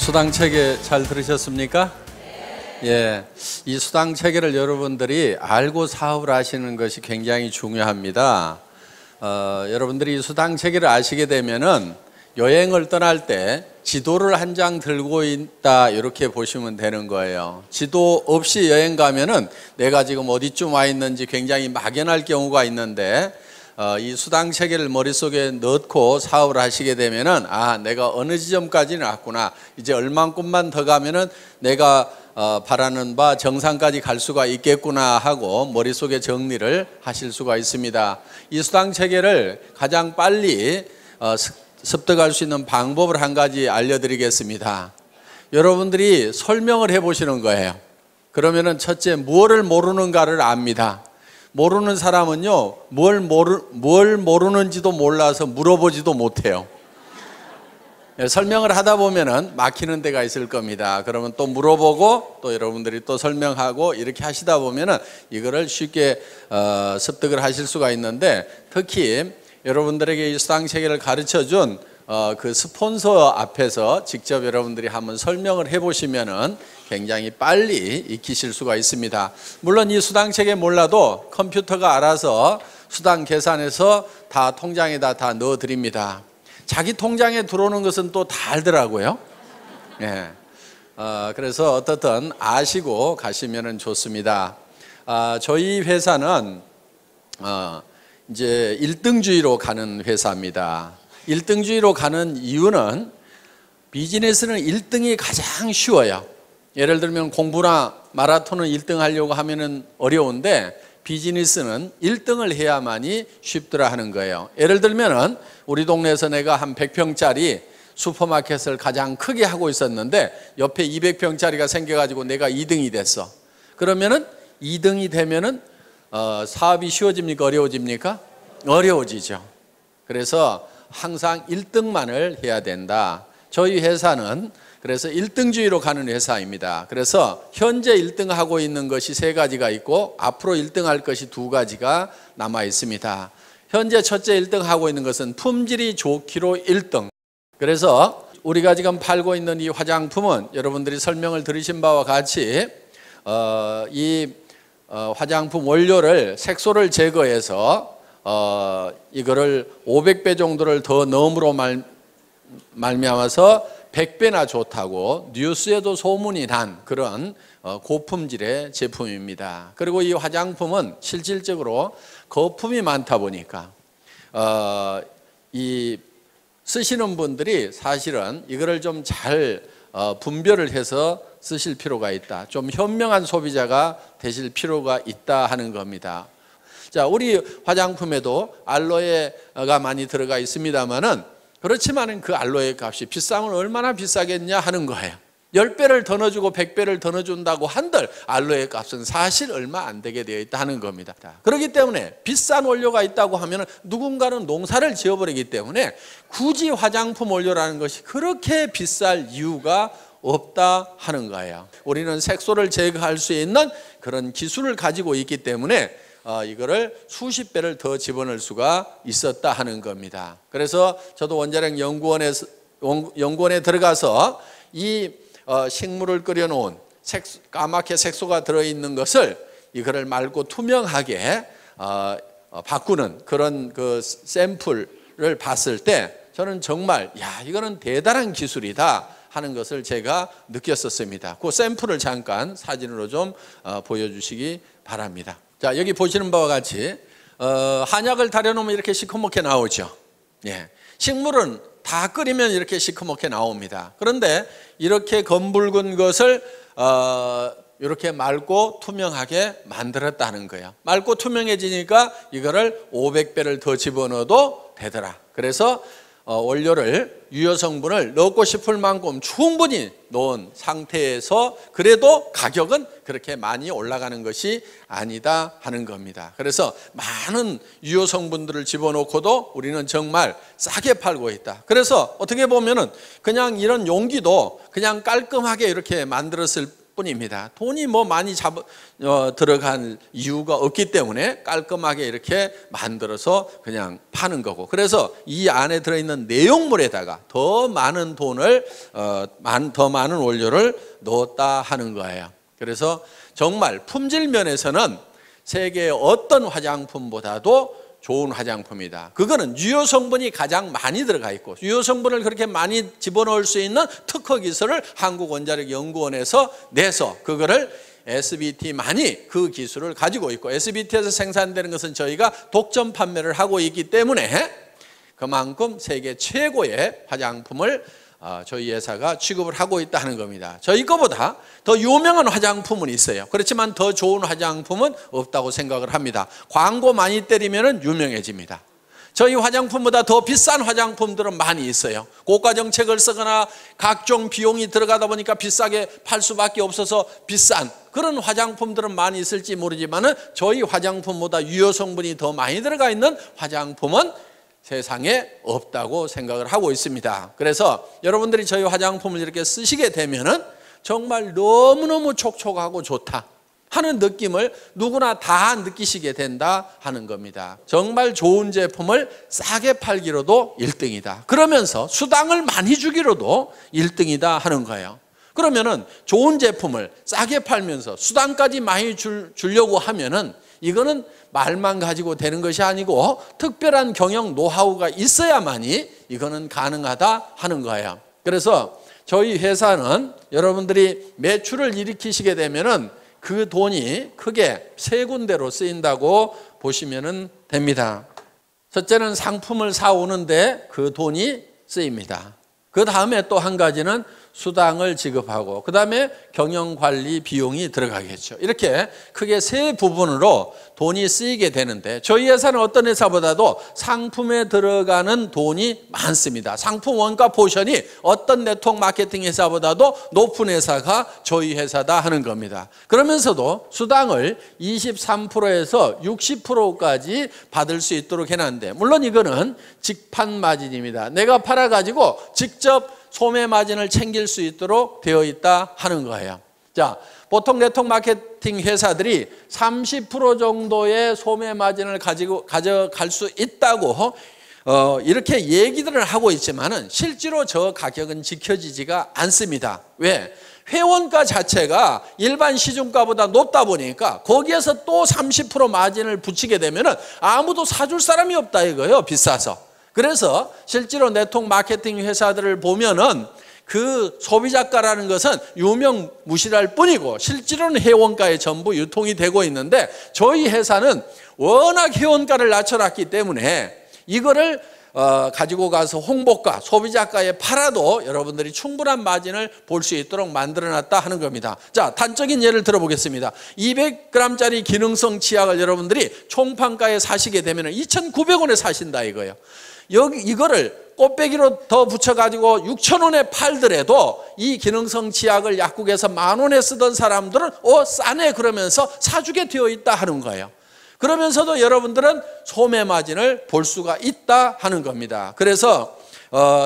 수당 체계 잘 들으셨습니까? 예, 이 수당 체계를 여러분들이 알고 사업을 하시는 것이 굉장히 중요합니다. 여러분들이 이 수당 체계를 아시게 되면은 여행을 떠날 때 지도를 한 장 들고 있다 이렇게 보시면 되는 거예요. 지도 없이 여행 가면은 내가 지금 어디쯤 와 있는지 굉장히 막연할 경우가 있는데 이 수당 체계를 머릿속에 넣고 사업을 하시게 되면은 내가 어느 지점까지는 왔구나, 이제 얼만큼만 더 가면은 내가 바라는 바 정상까지 갈 수가 있겠구나 하고 머릿속에 정리를 하실 수가 있습니다. 이 수당 체계를 가장 빨리 습득할 수 있는 방법을 한 가지 알려드리겠습니다. 여러분들이 설명을 해보시는 거예요. 그러면은 첫째, 무엇을 모르는가를 압니다. 모르는 사람은요, 뭘 모르는지도 몰라서 물어보지도 못해요. 설명을 하다 보면은 막히는 데가 있을 겁니다. 그러면 또 물어보고 또 여러분들이 또 설명하고 이렇게 하시다 보면은 이거를 쉽게 습득을 하실 수가 있는데, 특히 여러분들에게 이 수당 체계를 가르쳐 준 그 스폰서 앞에서 직접 여러분들이 한번 설명을 해보시면은 굉장히 빨리 익히실 수가 있습니다. 물론 이 수당 체계 몰라도 컴퓨터가 알아서 수당 계산해서 다 통장에다 다 넣어 드립니다. 자기 통장에 들어오는 것은 또 다 알더라고요. 예. 그래서 어떻든 아시고 가시면은 좋습니다. 저희 회사는 이제 1등주의로 가는 회사입니다. 1등주의로 가는 이유는 비즈니스는 1등이 가장 쉬워요. 예를 들면 공부나 마라톤은 1등 하려고 하면은 어려운데 비즈니스는 1등을 해야만이 쉽더라 하는 거예요. 예를 들면은 우리 동네에서 내가 한 100평짜리 슈퍼마켓을 가장 크게 하고 있었는데 옆에 200평짜리가 생겨가지고 내가 2등이 됐어. 그러면은 2등이 되면은 사업이 쉬워집니까? 어려워집니까? 어려워지죠. 그래서 항상 1등만을 해야 된다. 저희 회사는 그래서 1등주의로 가는 회사입니다. 그래서 현재 1등 하고 있는 것이 3가지가 있고 앞으로 1등 할 것이 2가지가 남아 있습니다. 현재 첫째 1등 하고 있는 것은 품질이 좋기로 1등. 그래서 우리가 지금 팔고 있는 이 화장품은 여러분들이 설명을 들으신 바와 같이 이 화장품 원료를 색소를 제거해서 이거를 500배 정도를 더 넣음으로 말미암아서 100배나 좋다고 뉴스에도 소문이 난 그런 고품질의 제품입니다. 그리고 이 화장품은 실질적으로 거품이 많다 보니까 이 쓰시는 분들이 사실은 이거를 좀 잘 분별을 해서 쓰실 필요가 있다. 좀 현명한 소비자가 되실 필요가 있다 하는 겁니다. 자, 우리 화장품에도 알로에가 많이 들어가 있습니다만은 그렇지만은 그 알로에 값이 비싸면 얼마나 비싸겠냐 하는 거예요. 10배를 더 넣어주고 100배를 더 넣어준다고 한들 알로에 값은 사실 얼마 안 되게 되어 있다 하는 겁니다. 그렇기 때문에 비싼 원료가 있다고 하면 누군가는 농사를 지어버리기 때문에 굳이 화장품 원료라는 것이 그렇게 비쌀 이유가 없다 하는 거예요. 우리는 색소를 제거할 수 있는 그런 기술을 가지고 있기 때문에 이거를 수십 배를 더 집어넣을 수가 있었다 하는 겁니다. 그래서 저도 원자력 연구원에 들어가서 이 식물을 끓여놓은 까맣게 색소가 들어있는 것을 이거를 맑고 투명하게 바꾸는 그런 그 샘플을 봤을 때 저는 정말 이거는 대단한 기술이다 하는 것을 제가 느꼈었습니다. 그 샘플을 잠깐 사진으로 좀 보여주시기 바랍니다. 자, 여기 보시는 바와 같이 한약을 달여놓으면 이렇게 시커멓게 나오죠. 예. 식물은 다 끓이면 이렇게 시커멓게 나옵니다. 그런데 이렇게 검붉은 것을 이렇게 맑고 투명하게 만들었다는 거예요. 맑고 투명해지니까 이거를 500배를 더 집어넣어도 되더라. 그래서 원료를 유효 성분을 넣고 싶을 만큼 충분히 넣은 상태에서 그래도 가격은 그렇게 많이 올라가는 것이 아니다 하는 겁니다. 그래서 많은 유효 성분들을 집어넣고도 우리는 정말 싸게 팔고 있다. 그래서 어떻게 보면은 그냥 이런 용기도 그냥 깔끔하게 이렇게 만들었을 뿐입니다. 돈이 뭐 많이 들어간 이유가 없기 때문에 깔끔하게 이렇게 만들어서 그냥 파는 거고, 그래서 이 안에 들어있는 내용물에다가 더 많은 돈을 더 많은 원료를 넣었다 하는 거예요. 그래서 정말 품질 면에서는 세계의 어떤 화장품보다도 좋은 화장품이다. 그거는 유효 성분이 가장 많이 들어가 있고, 유효 성분을 그렇게 많이 집어넣을 수 있는 특허 기술을 한국원자력연구원에서 내서 그거를 SBT만이 그 기술을 가지고 있고, SBT에서 생산되는 것은 저희가 독점 판매를 하고 있기 때문에 그만큼 세계 최고의 화장품을 저희 회사가 취급을 하고 있다는 겁니다. 저희 거보다 더 유명한 화장품은 있어요. 그렇지만 더 좋은 화장품은 없다고 생각을 합니다. 광고 많이 때리면 유명해집니다. 저희 화장품보다 더 비싼 화장품들은 많이 있어요. 고가 정책을 쓰거나 각종 비용이 들어가다 보니까 비싸게 팔 수밖에 없어서 비싼 그런 화장품들은 많이 있을지 모르지만 저희 화장품보다 유효 성분이 더 많이 들어가 있는 화장품은 세상에 없다고 생각을 하고 있습니다. 그래서 여러분들이 저희 화장품을 이렇게 쓰시게 되면은 정말 너무너무 촉촉하고 좋다 하는 느낌을 누구나 다 느끼시게 된다 하는 겁니다. 정말 좋은 제품을 싸게 팔기로도 1등이다. 그러면서 수당을 많이 주기로도 1등이다 하는 거예요. 그러면은 좋은 제품을 싸게 팔면서 수당까지 많이 주려고 하면은 이거는 말만 가지고 되는 것이 아니고 특별한 경영 노하우가 있어야만이 이거는 가능하다 하는 거예요. 그래서 저희 회사는 여러분들이 매출을 일으키시게 되면은 그 돈이 크게 세 군데로 쓰인다고 보시면 됩니다. 첫째는 상품을 사오는데 그 돈이 쓰입니다. 그 다음에 또 한 가지는 수당을 지급하고, 그 다음에 경영관리 비용이 들어가겠죠. 이렇게 크게 세 부분으로 돈이 쓰이게 되는데, 저희 회사는 어떤 회사보다도 상품에 들어가는 돈이 많습니다. 상품 원가 포션이 어떤 네트워크 마케팅 회사보다도 높은 회사가 저희 회사다 하는 겁니다. 그러면서도 수당을 23%에서 60%까지 받을 수 있도록 해놨는데, 물론 이거는 직판 마진입니다. 내가 팔아가지고 직접 소매 마진을 챙길 수 있도록 되어 있다 하는 거예요. 자, 보통 네트워크 마케팅 회사들이 30% 정도의 소매 마진을 가져갈 수 있다고 이렇게 얘기들을 하고 있지만은 실제로 저 가격은 지켜지지가 않습니다. 왜? 회원가 자체가 일반 시중가보다 높다 보니까 거기에서 또 30% 마진을 붙이게 되면은 아무도 사줄 사람이 없다 이거예요. 비싸서. 그래서 실제로 네트워크 마케팅 회사들을 보면은 그 소비자가라는 것은 유명무실할 뿐이고 실제로는 회원가에 전부 유통이 되고 있는데, 저희 회사는 워낙 회원가를 낮춰놨기 때문에 이거를 가지고 가서 홍보가, 소비자가에 팔아도 여러분들이 충분한 마진을 볼 수 있도록 만들어놨다 하는 겁니다. 자, 단적인 예를 들어보겠습니다. 200g짜리 기능성 치약을 여러분들이 총판가에 사시게 되면 2,900원에 사신다 이거예요. 이거를 꽃배기로 더 붙여가지고 6,000원에 팔더라도 이 기능성 치약을 약국에서 10,000원에 쓰던 사람들은 싸네 그러면서 사주게 되어 있다 하는 거예요. 그러면서도 여러분들은 소매 마진을 볼 수가 있다 하는 겁니다. 그래서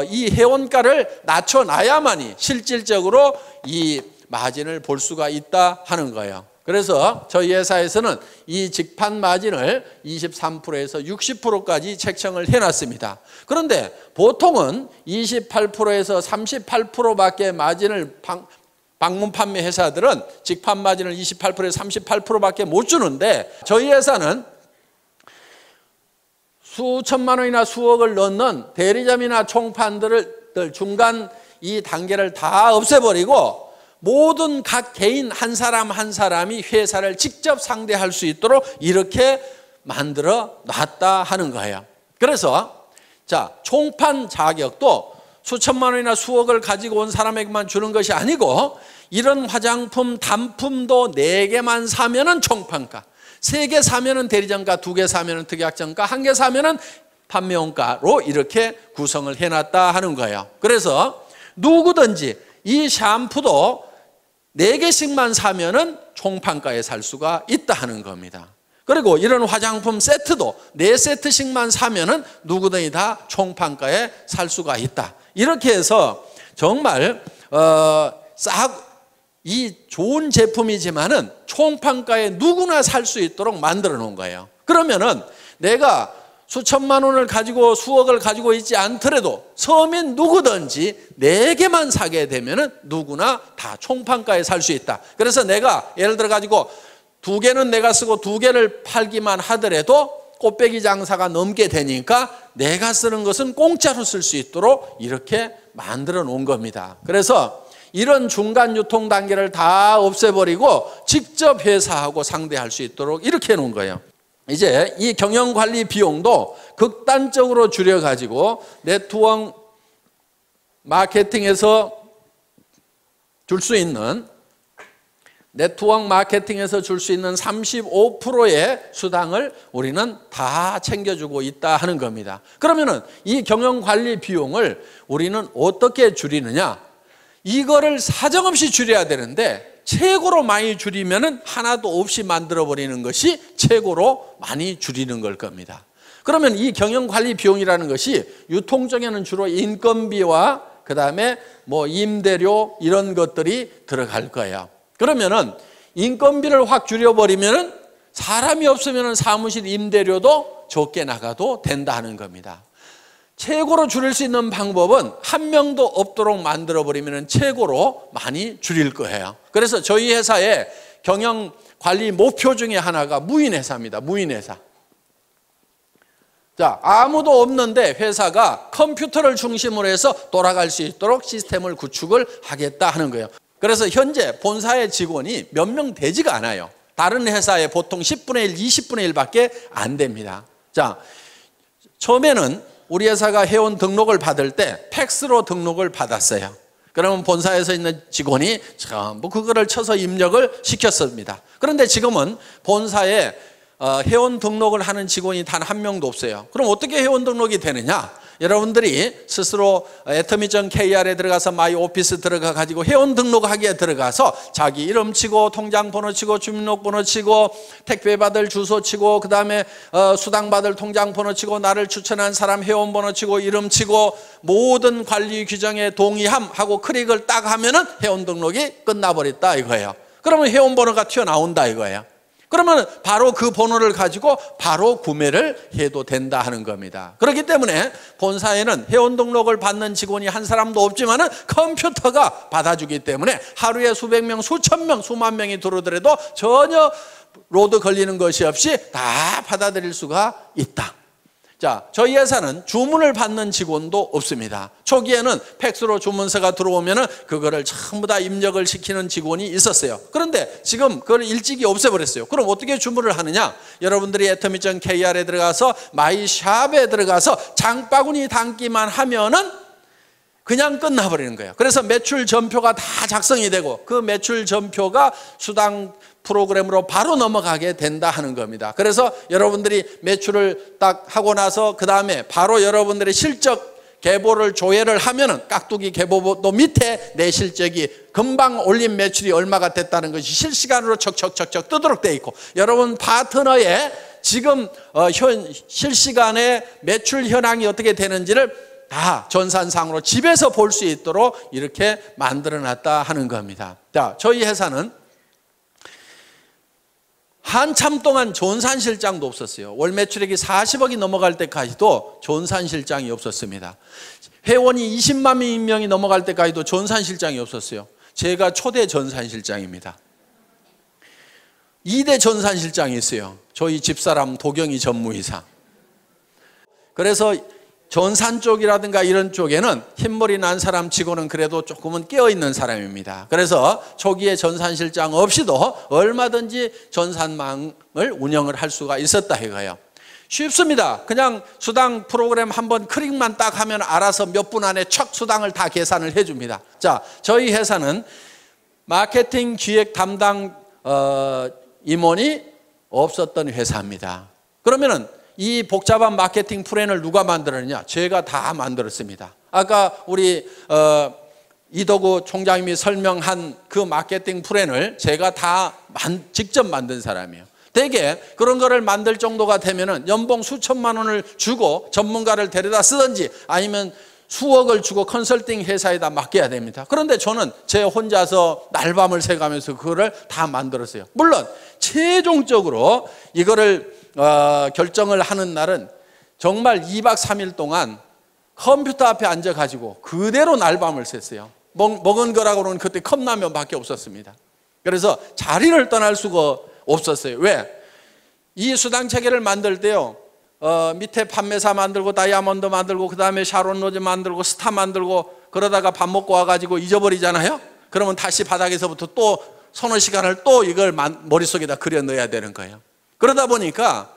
이 회원가를 낮춰놔야만이 실질적으로 이 마진을 볼 수가 있다 하는 거예요. 그래서 저희 회사에서는 이 직판 마진을 23%에서 60%까지 책정을 해놨습니다. 그런데 보통은 28%에서 38%밖에 마진을 방문 판매 회사들은 직판 마진을 28%에서 38%밖에 못 주는데, 저희 회사는 수천만 원이나 수억을 넣는 대리점이나 총판들을 중간 이 단계를 다 없애버리고 모든 각 개인 한 사람 한 사람이 회사를 직접 상대할 수 있도록 이렇게 만들어 놨다 하는 거예요. 그래서 자, 총판 자격도 수천만 원이나 수억을 가지고 온 사람에게만 주는 것이 아니고, 이런 화장품 단품도 4개만 사면은 총판가, 3개 사면은 대리점가, 2개 사면은 특약점가, 1개 사면은 판매원가로 이렇게 구성을 해놨다 하는 거예요. 그래서 누구든지 이 샴푸도 4개씩만 사면은 총판가에 살 수가 있다 하는 겁니다. 그리고 이런 화장품 세트도 4세트씩만 사면은 누구든지 다 총판가에 살 수가 있다. 이렇게 해서 정말 이 좋은 제품이지만은 총판가에 누구나 살 수 있도록 만들어 놓은 거예요. 그러면은 내가 수천만 원을 가지고 수억을 가지고 있지 않더라도 서민 누구든지 4개만 사게 되면은 누구나 다 총판가에 살 수 있다. 그래서 내가 예를 들어 가지고 2개는 내가 쓰고 2개를 팔기만 하더라도 꽃배기 장사가 넘게 되니까 내가 쓰는 것은 공짜로 쓸 수 있도록 이렇게 만들어 놓은 겁니다. 그래서 이런 중간 유통 단계를 다 없애버리고 직접 회사하고 상대할 수 있도록 이렇게 해놓은 거예요. 이제 이 경영관리 비용도 극단적으로 줄여가지고 네트워크 마케팅에서 줄 수 있는 35%의 수당을 우리는 다 챙겨주고 있다 하는 겁니다. 그러면은 이 경영관리 비용을 우리는 어떻게 줄이느냐? 이거를 사정없이 줄여야 되는데 최고로 많이 줄이면은 하나도 없이 만들어버리는 것이 최고로 많이 줄이는 걸 겁니다. 그러면 이 경영관리 비용이라는 것이 유통적에는 주로 인건비와 그 다음에 뭐 임대료 이런 것들이 들어갈 거예요. 그러면은 인건비를 확 줄여버리면은 사람이 없으면은 사무실 임대료도 적게 나가도 된다 하는 겁니다. 최고로 줄일 수 있는 방법은 한 명도 없도록 만들어버리면 최고로 많이 줄일 거예요. 그래서 저희 회사의 경영관리 목표 중에 하나가 무인회사입니다. 무인회사. 자, 아무도 없는데 회사가 컴퓨터를 중심으로 해서 돌아갈 수 있도록 시스템을 구축을 하겠다 하는 거예요. 그래서 현재 본사의 직원이 몇 명 되지가 않아요. 다른 회사에 보통 10분의 1, 20분의 1밖에 안 됩니다. 자, 처음에는 우리 회사가 회원 등록을 받을 때 팩스로 등록을 받았어요. 그러면 본사에서 있는 직원이 전부 그거를 쳐서 입력을 시켰습니다. 그런데 지금은 본사에 회원 등록을 하는 직원이 단 한 명도 없어요. 그럼 어떻게 회원 등록이 되느냐? 여러분들이 스스로 atomy.kr에 들어가서 마이 오피스 들어가 가지고 회원 등록하기에 들어가서 자기 이름 치고 통장 번호 치고 주민등록번호 치고 택배 받을 주소 치고 그 다음에 수당 받을 통장 번호 치고 나를 추천한 사람 회원 번호 치고 이름 치고 모든 관리 규정에 동의함하고 클릭을 딱 하면은 회원 등록이 끝나버렸다 이거예요. 그러면 회원 번호가 튀어나온다 이거예요. 그러면 바로 그 번호를 가지고 바로 구매를 해도 된다 하는 겁니다. 그렇기 때문에 본사에는 회원 등록을 받는 직원이 한 사람도 없지만은 컴퓨터가 받아주기 때문에 하루에 수백 명, 수천 명, 수만 명이 들어오더라도 전혀 로드 걸리는 것이 없이 다 받아들일 수가 있다. 자, 저희 회사는 주문을 받는 직원도 없습니다. 초기에는 팩스로 주문서가 들어오면은 그거를 전부 다 입력을 시키는 직원이 있었어요. 그런데 지금 그걸 일찍이 없애버렸어요. 그럼 어떻게 주문을 하느냐? 여러분들이 atomy.kr에 들어가서 마이샵에 들어가서 장바구니 담기만 하면은 그냥 끝나버리는 거예요. 그래서 매출 전표가 다 작성이 되고 그 매출 전표가 수당 프로그램으로 바로 넘어가게 된다 하는 겁니다. 그래서 여러분들이 매출을 딱 하고 나서 그 다음에 바로 여러분들의 실적 계보를 조회를 하면은 깍두기 계보도 밑에 내 실적이 금방 올린 매출이 얼마가 됐다는 것이 실시간으로 척척척척 뜨도록 돼 있고 여러분 파트너의 지금 실시간에 매출 현황이 어떻게 되는지를 다 전산상으로 집에서 볼 수 있도록 이렇게 만들어 놨다 하는 겁니다. 자, 저희 회사는 한참 동안 전산실장도 없었어요. 월 매출액이 40억이 넘어갈 때까지도 전산실장이 없었습니다. 회원이 20만 명이 넘어갈 때까지도 전산실장이 없었어요. 제가 초대 전산실장입니다. 2대 전산실장이 있어요. 저희 집사람 도경이 전무이사. 그래서 전산 쪽이라든가 이런 쪽에는 흰머리 난 사람 치고는 그래도 조금은 깨어있는 사람입니다. 그래서 초기에 전산실장 없이도 얼마든지 전산망을 운영을 할 수가 있었다 이거예요. 쉽습니다. 그냥 수당 프로그램 한번 클릭만 딱 하면 알아서 몇 분 안에 척 수당을 다 계산을 해줍니다. 자, 저희 회사는 마케팅 기획 담당 임원이 없었던 회사입니다. 그러면은 이 복잡한 마케팅 플랜을 누가 만들었느냐? 제가 다 만들었습니다. 아까 우리 이덕우 총장님이 설명한 그 마케팅 플랜을 제가 다 직접 만든 사람이에요. 대개 그런 거를 만들 정도가 되면은 연봉 수천만 원을 주고 전문가를 데려다 쓰든지 아니면 수억을 주고 컨설팅 회사에다 맡겨야 됩니다. 그런데 저는 제 혼자서 날밤을 새가면서 그거를 다 만들었어요. 물론 최종적으로 이거를 결정을 하는 날은 정말 2박 3일 동안 컴퓨터 앞에 앉아가지고 그대로 날밤을 샜어요. 먹은 거라고는 그때 컵라면밖에 없었습니다. 그래서 자리를 떠날 수가 없었어요. 왜? 이 수당 체계를 만들 때요, 밑에 판매사 만들고 다이아몬드 만들고 그 다음에 샤론 로즈 만들고 스타 만들고 그러다가 밥 먹고 와가지고 잊어버리잖아요. 그러면 다시 바닥에서부터 또 서너 시간을 또 이걸 머릿속에다 그려 넣어야 되는 거예요. 그러다 보니까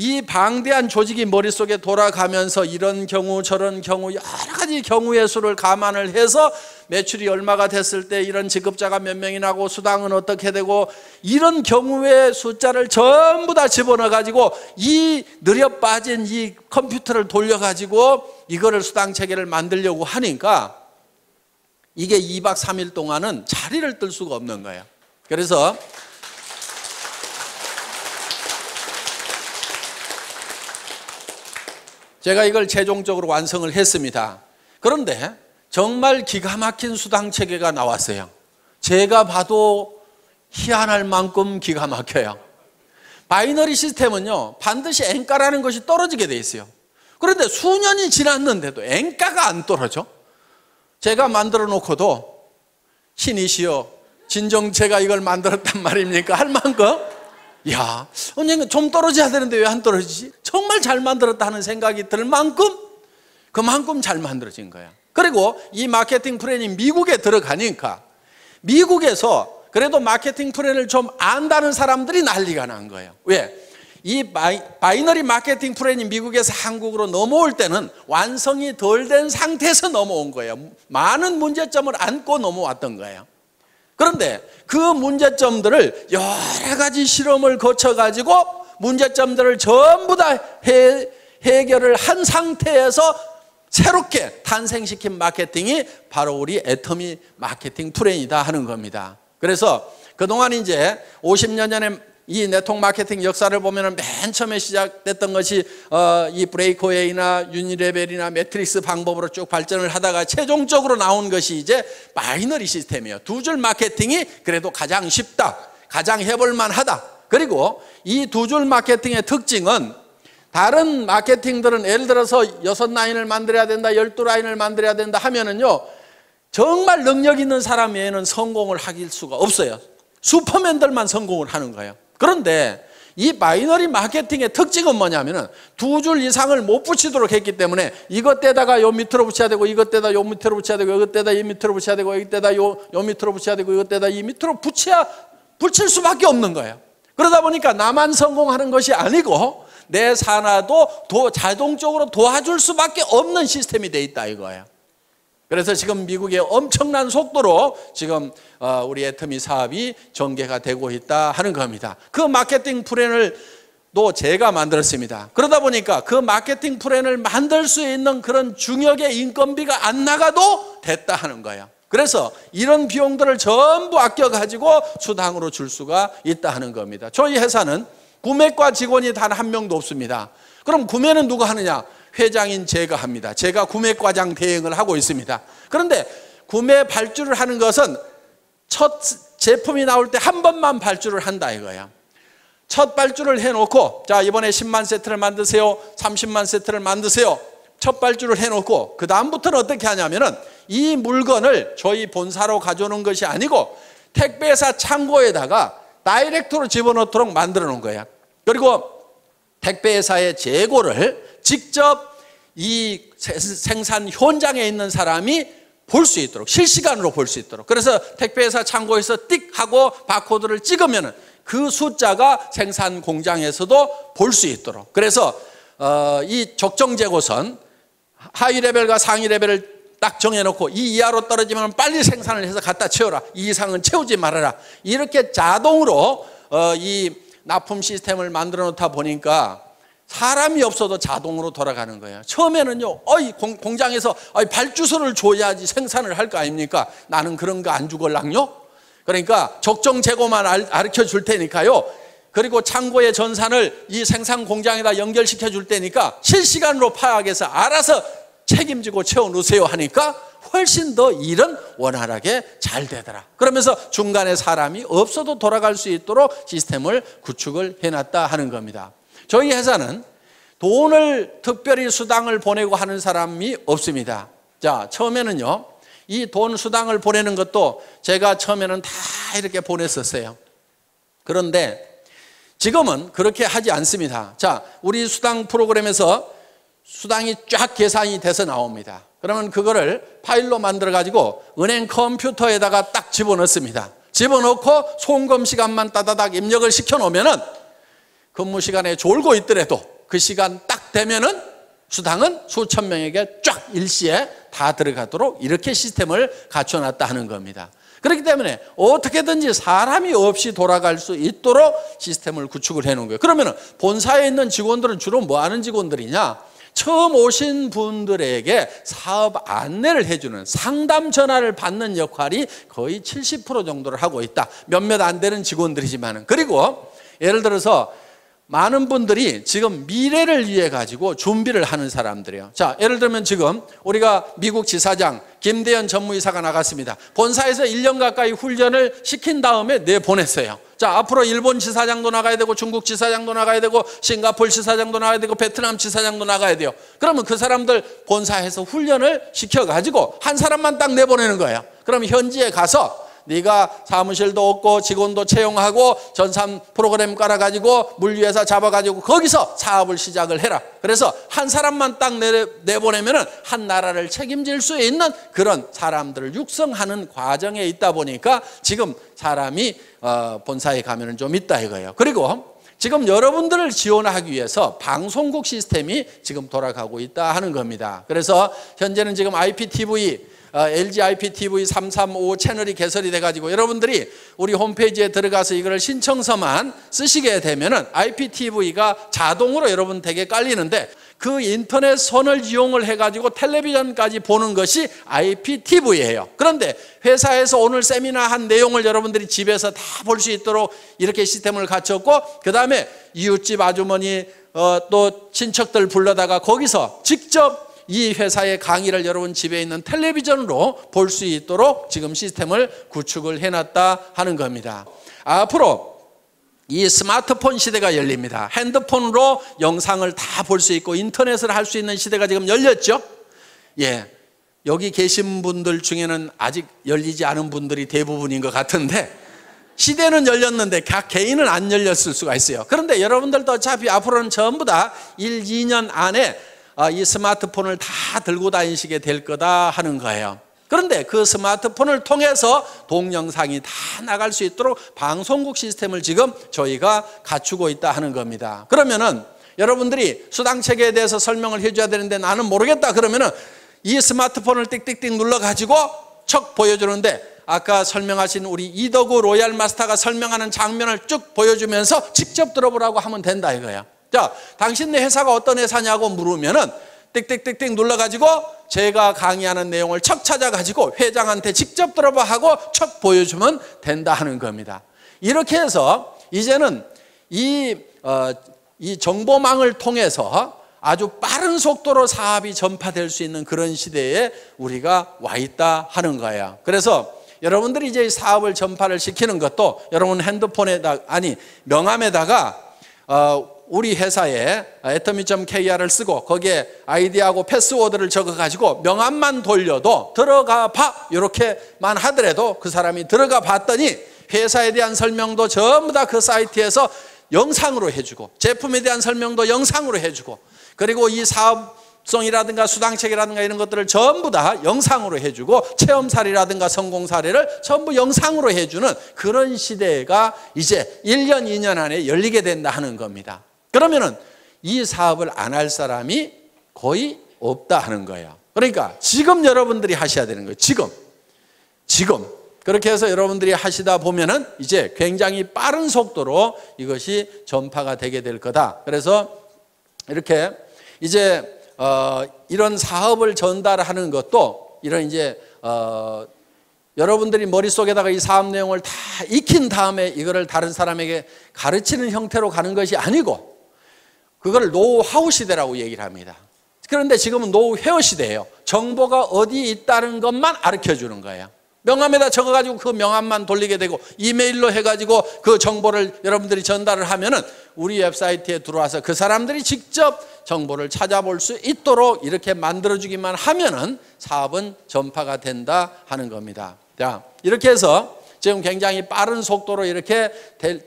이 방대한 조직이 머릿속에 돌아가면서 이런 경우 저런 경우 여러 가지 경우의 수를 감안을 해서 매출이 얼마가 됐을 때 이런 지급자가 몇 명이 나고 수당은 어떻게 되고 이런 경우의 숫자를 전부 다 집어넣어 가지고 이 느려 빠진 이 컴퓨터를 돌려 가지고 이거를 수당 체계를 만들려고 하니까 이게 2박 3일 동안은 자리를 뜰 수가 없는 거예요. 그래서 제가 이걸 최종적으로 완성을 했습니다. 그런데 정말 기가 막힌 수당 체계가 나왔어요. 제가 봐도 희한할 만큼 기가 막혀요. 바이너리 시스템은요, 반드시 엔가라는 것이 떨어지게 돼 있어요. 그런데 수년이 지났는데도 엔가가 안 떨어져. 제가 만들어 놓고도 신이시여 진정 제가 이걸 만들었단 말입니까? 할 만큼 야, 언젠가 좀 떨어져야 되는데 왜 안 떨어지지? 정말 잘 만들었다 하는 생각이 들 만큼 그만큼 잘 만들어진 거야. 그리고 이 마케팅 플랜이 미국에 들어가니까 미국에서 그래도 마케팅 플랜을 좀 안다는 사람들이 난리가 난 거예요. 왜? 이 바이너리 마케팅 플랜이 미국에서 한국으로 넘어올 때는 완성이 덜 된 상태에서 넘어온 거예요. 많은 문제점을 안고 넘어왔던 거예요. 그런데 그 문제점들을 여러 가지 실험을 거쳐가지고 문제점들을 전부 다 해결을 한 상태에서 새롭게 탄생시킨 마케팅이 바로 우리 애터미 마케팅 플랜이다 하는 겁니다. 그래서 그동안 이제 50년 전에 이 네트워크 마케팅 역사를 보면 맨 처음에 시작됐던 것이 이 브레이크웨이나 유니레벨이나 매트릭스 방법으로 쭉 발전을 하다가 최종적으로 나온 것이 이제 바이너리 시스템이에요. 두 줄 마케팅이 그래도 가장 쉽다, 가장 해볼만 하다. 그리고 이 두 줄 마케팅의 특징은 다른 마케팅들은 예를 들어서 6라인을 만들어야 된다, 12라인을 만들어야 된다 하면은요, 정말 능력 있는 사람 외에는 성공을 하길 수가 없어요. 슈퍼맨들만 성공을 하는 거예요. 그런데 이 바이너리 마케팅의 특징은 뭐냐면은 두 줄 이상을 못 붙이도록 했기 때문에 이것 때다가 요 밑으로 붙여야 되고 이것 때다 요 밑으로 붙여야 되고 이것 때다 이 밑으로 붙여야 되고 이것 때다 요 밑으로 붙여야 되고 이것 때다 이 밑으로 붙일 수밖에 없는 거예요. 그러다 보니까 나만 성공하는 것이 아니고 내 산하도 자동적으로 도와줄 수밖에 없는 시스템이 돼 있다 이거예요. 그래서 지금 미국의 엄청난 속도로 지금 우리 애터미 사업이 전개가 되고 있다 하는 겁니다. 그 마케팅 플랜을 또 제가 만들었습니다. 그러다 보니까 그 마케팅 플랜을 만들 수 있는 그런 중역의 인건비가 안 나가도 됐다 하는 거예요. 그래서 이런 비용들을 전부 아껴가지고 수당으로 줄 수가 있다 하는 겁니다. 저희 회사는 구매과 직원이 단 한 명도 없습니다. 그럼 구매는 누가 하느냐? 회장인 제가 합니다. 제가 구매과장 대행을 하고 있습니다. 그런데 구매 발주를 하는 것은 첫 제품이 나올 때 한 번만 발주를 한다 이거야. 첫 발주를 해놓고 자 이번에 10만 세트를 만드세요, 30만 세트를 만드세요. 첫 발주를 해놓고 그 다음부터는 어떻게 하냐면은 이 물건을 저희 본사로 가져오는 것이 아니고 택배사 창고에다가 다이렉트로 집어넣도록 만들어 놓은 거야. 그리고 택배사의 재고를 직접 이 생산 현장에 있는 사람이 볼 수 있도록 실시간으로 볼 수 있도록 그래서 택배회사 창고에서 띡 하고 바코드를 찍으면 그 숫자가 생산 공장에서도 볼 수 있도록 그래서 이 적정 재고선 하위 레벨과 상위 레벨을 딱 정해놓고 이 이하로 떨어지면 빨리 생산을 해서 갖다 채워라, 이 이상은 채우지 말아라, 이렇게 자동으로 이 납품 시스템을 만들어 놓다 보니까 사람이 없어도 자동으로 돌아가는 거예요. 처음에는요, 공장에서 발주서를 줘야지 생산을 할 거 아닙니까? 나는 그런 거 안 주걸랑요? 그러니까 적정 재고만 가르쳐 줄 테니까요. 그리고 창고의 전산을 이 생산 공장에다 연결시켜 줄 테니까 실시간으로 파악해서 알아서 책임지고 채워놓으세요 하니까 훨씬 더 일은 원활하게 잘 되더라. 그러면서 중간에 사람이 없어도 돌아갈 수 있도록 시스템을 구축을 해놨다 하는 겁니다. 저희 회사는 돈을 특별히 수당을 보내고 하는 사람이 없습니다. 자, 처음에는요, 이 돈 수당을 보내는 것도 제가 처음에는 다 이렇게 보냈었어요. 그런데 지금은 그렇게 하지 않습니다. 자, 우리 수당 프로그램에서 수당이 쫙 계산이 돼서 나옵니다. 그러면 그거를 파일로 만들어 가지고 은행 컴퓨터에다가 딱 집어넣습니다. 집어넣고 송금 시간만 따다닥 입력을 시켜 놓으면은 근무 시간에 졸고 있더라도 그 시간 딱 되면은 수당은 수천 명에게 쫙 일시에 다 들어가도록 이렇게 시스템을 갖춰놨다 하는 겁니다. 그렇기 때문에 어떻게든지 사람이 없이 돌아갈 수 있도록 시스템을 구축을 해놓은 거예요. 그러면 본사에 있는 직원들은 주로 뭐 하는 직원들이냐? 처음 오신 분들에게 사업 안내를 해주는 상담 전화를 받는 역할이 거의 70% 정도를 하고 있다. 몇몇 안 되는 직원들이지만은. 그리고 예를 들어서 많은 분들이 지금 미래를 위해 가지고 준비를 하는 사람들이에요. 자, 예를 들면 지금 우리가 미국 지사장 김대현 전무이사가 나갔습니다. 본사에서 1년 가까이 훈련을 시킨 다음에 내보냈어요. 자, 앞으로 일본 지사장도 나가야 되고 중국 지사장도 나가야 되고 싱가포르 지사장도 나가야 되고 베트남 지사장도 나가야 돼요. 그러면 그 사람들 본사에서 훈련을 시켜가지고 한 사람만 딱 내보내는 거예요. 그럼 현지에 가서 네가 사무실도 없고 직원도 채용하고 전산 프로그램 깔아가지고 물류회사 잡아가지고 거기서 사업을 시작을 해라. 그래서 한 사람만 딱 내보내면은 한 나라를 책임질 수 있는 그런 사람들을 육성하는 과정에 있다 보니까 지금 사람이 본사에 가면은 좀 있다 이거예요. 그리고 지금 여러분들을 지원하기 위해서 방송국 시스템이 지금 돌아가고 있다 하는 겁니다. 그래서 현재는 지금 IPTV LG IPTV 335 채널이 개설이 돼가지고 여러분들이 우리 홈페이지에 들어가서 이걸 신청서만 쓰시게 되면은 IPTV가 자동으로 여러분 댁에 깔리는데 그 인터넷 선을 이용을 해가지고 텔레비전까지 보는 것이 IPTV예요. 그런데 회사에서 오늘 세미나 한 내용을 여러분들이 집에서 다 볼 수 있도록 이렇게 시스템을 갖췄고 그 다음에 이웃집 아주머니 또 친척들 불러다가 거기서 직접 이 회사의 강의를 여러분 집에 있는 텔레비전으로 볼 수 있도록 지금 시스템을 구축을 해놨다 하는 겁니다. 앞으로 이 스마트폰 시대가 열립니다. 핸드폰으로 영상을 다 볼 수 있고 인터넷을 할 수 있는 시대가 지금 열렸죠. 예, 여기 계신 분들 중에는 아직 열리지 않은 분들이 대부분인 것 같은데 시대는 열렸는데 각 개인은 안 열렸을 수가 있어요. 그런데 여러분들도 어차피 앞으로는 전부 다 1, 2년 안에 이 스마트폰을 다 들고 다니시게 될 거다 하는 거예요. 그런데 그 스마트폰을 통해서 동영상이 다 나갈 수 있도록 방송국 시스템을 지금 저희가 갖추고 있다 하는 겁니다. 그러면은 여러분들이 수당체계에 대해서 설명을 해줘야 되는데 나는 모르겠다 그러면은 이 스마트폰을 띡띡띡 눌러가지고 척 보여주는데 아까 설명하신 우리 이덕우 로얄 마스터가 설명하는 장면을 쭉 보여주면서 직접 들어보라고 하면 된다 이거야. 자, 당신네 회사가 어떤 회사냐고 물으면은 띡띡띡띡 눌러가지고 제가 강의하는 내용을 척 찾아가지고 회장한테 직접 들어봐 하고 척 보여주면 된다 하는 겁니다. 이렇게 해서 이제는 이 정보망을 통해서 아주 빠른 속도로 사업이 전파될 수 있는 그런 시대에 우리가 와 있다 하는 거예요. 그래서 여러분들이 이제 사업을 전파를 시키는 것도 여러분 핸드폰에다 명함에다가 우리 회사에 atomy.kr을 쓰고 거기에 아이디하고 패스워드를 적어가지고 명함만 돌려도 들어가 봐 이렇게만 하더라도 그 사람이 들어가 봤더니 회사에 대한 설명도 전부 다 그 사이트에서 영상으로 해주고 제품에 대한 설명도 영상으로 해주고 그리고 이 사업성이라든가 수당책이라든가 이런 것들을 전부 다 영상으로 해주고 체험 사례라든가 성공 사례를 전부 영상으로 해주는 그런 시대가 이제 1년, 2년 안에 열리게 된다 하는 겁니다. 그러면은 이 사업을 안 할 사람이 거의 없다 하는 거예요. 그러니까 지금 여러분들이 하셔야 되는 거예요. 지금. 그렇게 해서 여러분들이 하시다 보면은 이제 굉장히 빠른 속도로 이것이 전파가 되게 될 거다. 그래서 이렇게 이제 이런 사업을 전달하는 것도 이런 이제 여러분들이 머릿속에다가 이 사업 내용을 다 익힌 다음에 이거를 다른 사람에게 가르치는 형태로 가는 것이 아니고 그걸 노하우 시대라고 얘기를 합니다. 그런데 지금은 노후 회화 시대예요. 정보가 어디 있다는 것만 가르쳐 주는 거예요. 명함에다 적어가지고 그 명함만 돌리게 되고 이메일로 해가지고 그 정보를 여러분들이 전달을 하면은 우리 웹사이트에 들어와서 그 사람들이 직접 정보를 찾아볼 수 있도록 이렇게 만들어주기만 하면은 사업은 전파가 된다 하는 겁니다. 자, 이렇게 해서 지금 굉장히 빠른 속도로 이렇게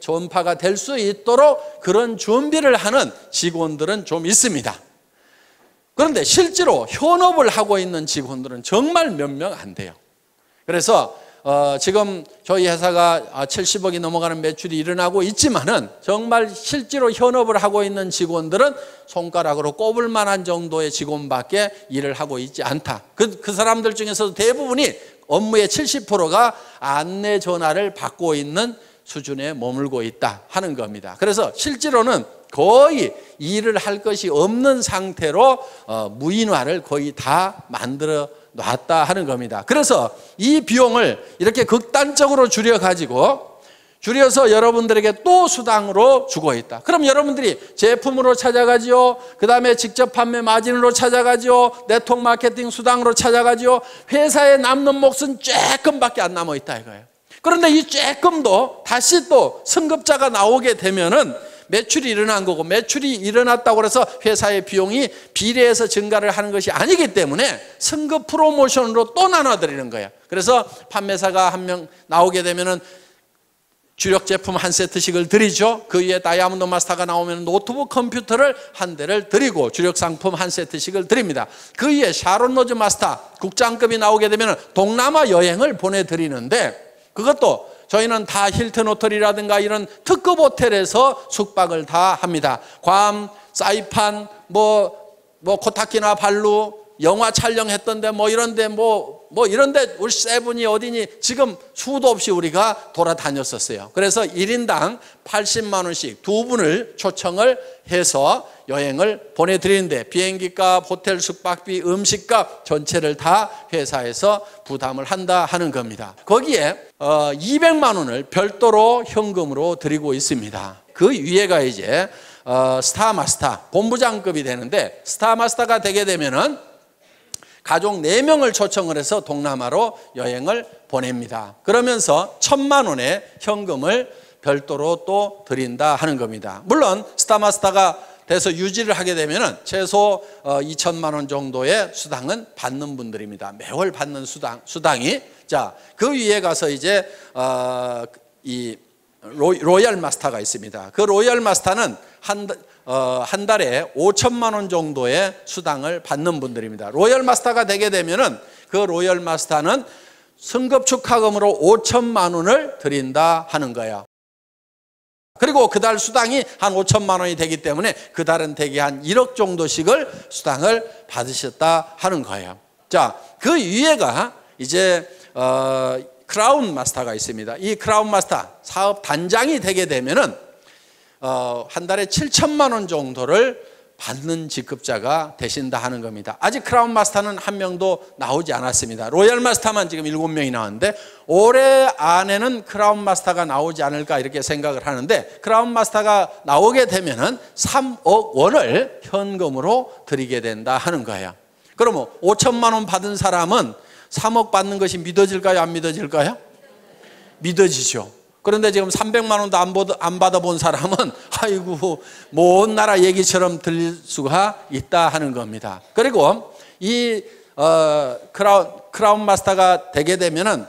전파가 될 수 있도록 그런 준비를 하는 직원들은 좀 있습니다. 그런데 실제로 현업을 하고 있는 직원들은 정말 몇 명 안 돼요. 그래서 지금 저희 회사가 70억이 넘어가는 매출이 일어나고 있지만은 정말 실제로 현업을 하고 있는 직원들은 손가락으로 꼽을 만한 정도의 직원밖에 일을 하고 있지 않다. 그 사람들 중에서도 대부분이 업무의 70%가 안내 전화를 받고 있는 수준에 머물고 있다 하는 겁니다. 그래서 실제로는 거의 일을 할 것이 없는 상태로 무인화를 거의 다 만들어 놨다 하는 겁니다. 그래서 이 비용을 이렇게 극단적으로 줄여서 여러분들에게 또 수당으로 주고 있다. 그럼 여러분들이 제품으로 찾아가지요. 그 다음에 직접 판매 마진으로 찾아가지요. 네트워크 마케팅 수당으로 찾아가지요. 회사에 남는 몫은 조금밖에 안 남아 있다 이거예요. 그런데 이 조금도 다시 또 승급자가 나오게 되면은 매출이 일어난 거고, 매출이 일어났다고 해서 회사의 비용이 비례해서 증가를 하는 것이 아니기 때문에 승급 프로모션으로 또 나눠드리는 거예요. 그래서 판매사가 한 명 나오게 되면은 주력 제품 한 세트씩을 드리죠. 그 위에 다이아몬드 마스터가 나오면 노트북 컴퓨터를 한 대를 드리고 주력 상품 한 세트씩을 드립니다. 그 위에 샤론 로즈 마스터 국장급이 나오게 되면 동남아 여행을 보내드리는데, 그것도 저희는 다 힐튼 호텔이라든가 이런 특급 호텔에서 숙박을 다 합니다. 괌, 사이판, 코타키나 발루, 영화 촬영했던데 이런데 이런데 우리 세븐이 어디니 지금 수도 없이 우리가 돌아다녔었어요. 그래서 1인당 80만 원씩 두 분을 초청을 해서 여행을 보내드리는데 비행기값, 호텔 숙박비, 음식값 전체를 다 회사에서 부담을 한다 하는 겁니다. 거기에 200만 원을 별도로 현금으로 드리고 있습니다. 그 위에가 이제 스타마스터 본부장급이 되는데, 스타마스터가 되게 되면은 가족 4명을 초청을 해서 동남아로 여행을 보냅니다. 그러면서 1,000만 원의 현금을 별도로 또 드린다 하는 겁니다. 물론 스타마스터가 돼서 유지를 하게 되면 최소 2천만 원 정도의 수당은 받는 분들입니다. 매월 받는 수당이. 자, 그 위에 가서 이제 이 로얄 마스터가 있습니다. 그 로얄 마스터는 한 달에 5천만 원 정도의 수당을 받는 분들입니다. 로얄 마스터가 되게 되면은 그 로얄 마스터는 승급 축하금으로 5천만 원을 드린다 하는 거예요. 그리고 그 달 수당이 한 5천만 원이 되기 때문에 그 달은 대개 한 1억 정도씩을 수당을 받으셨다 하는 거예요. 자, 그 위에가 이제 크라운 마스터가 있습니다. 이 크라운 마스터 사업 단장이 되게 되면은 한 달에 7천만 원 정도를 받는 직급자가 되신다 하는 겁니다. 아직 크라운 마스터는 한 명도 나오지 않았습니다. 로얄 마스터만 지금 7명이 나왔는데 올해 안에는 크라운 마스터가 나오지 않을까 이렇게 생각을 하는데, 크라운 마스터가 나오게 되면은 3억 원을 현금으로 드리게 된다 하는 거예요. 그러면 5천만 원 받은 사람은 3억 받는 것이 믿어질까요? 안 믿어질까요? 믿어지죠. 그런데 지금 300만 원도 안 받아본 사람은 아이고 먼 나라 얘기처럼 들릴 수가 있다 하는 겁니다. 그리고 이 크라운 마스터가 되게 되면은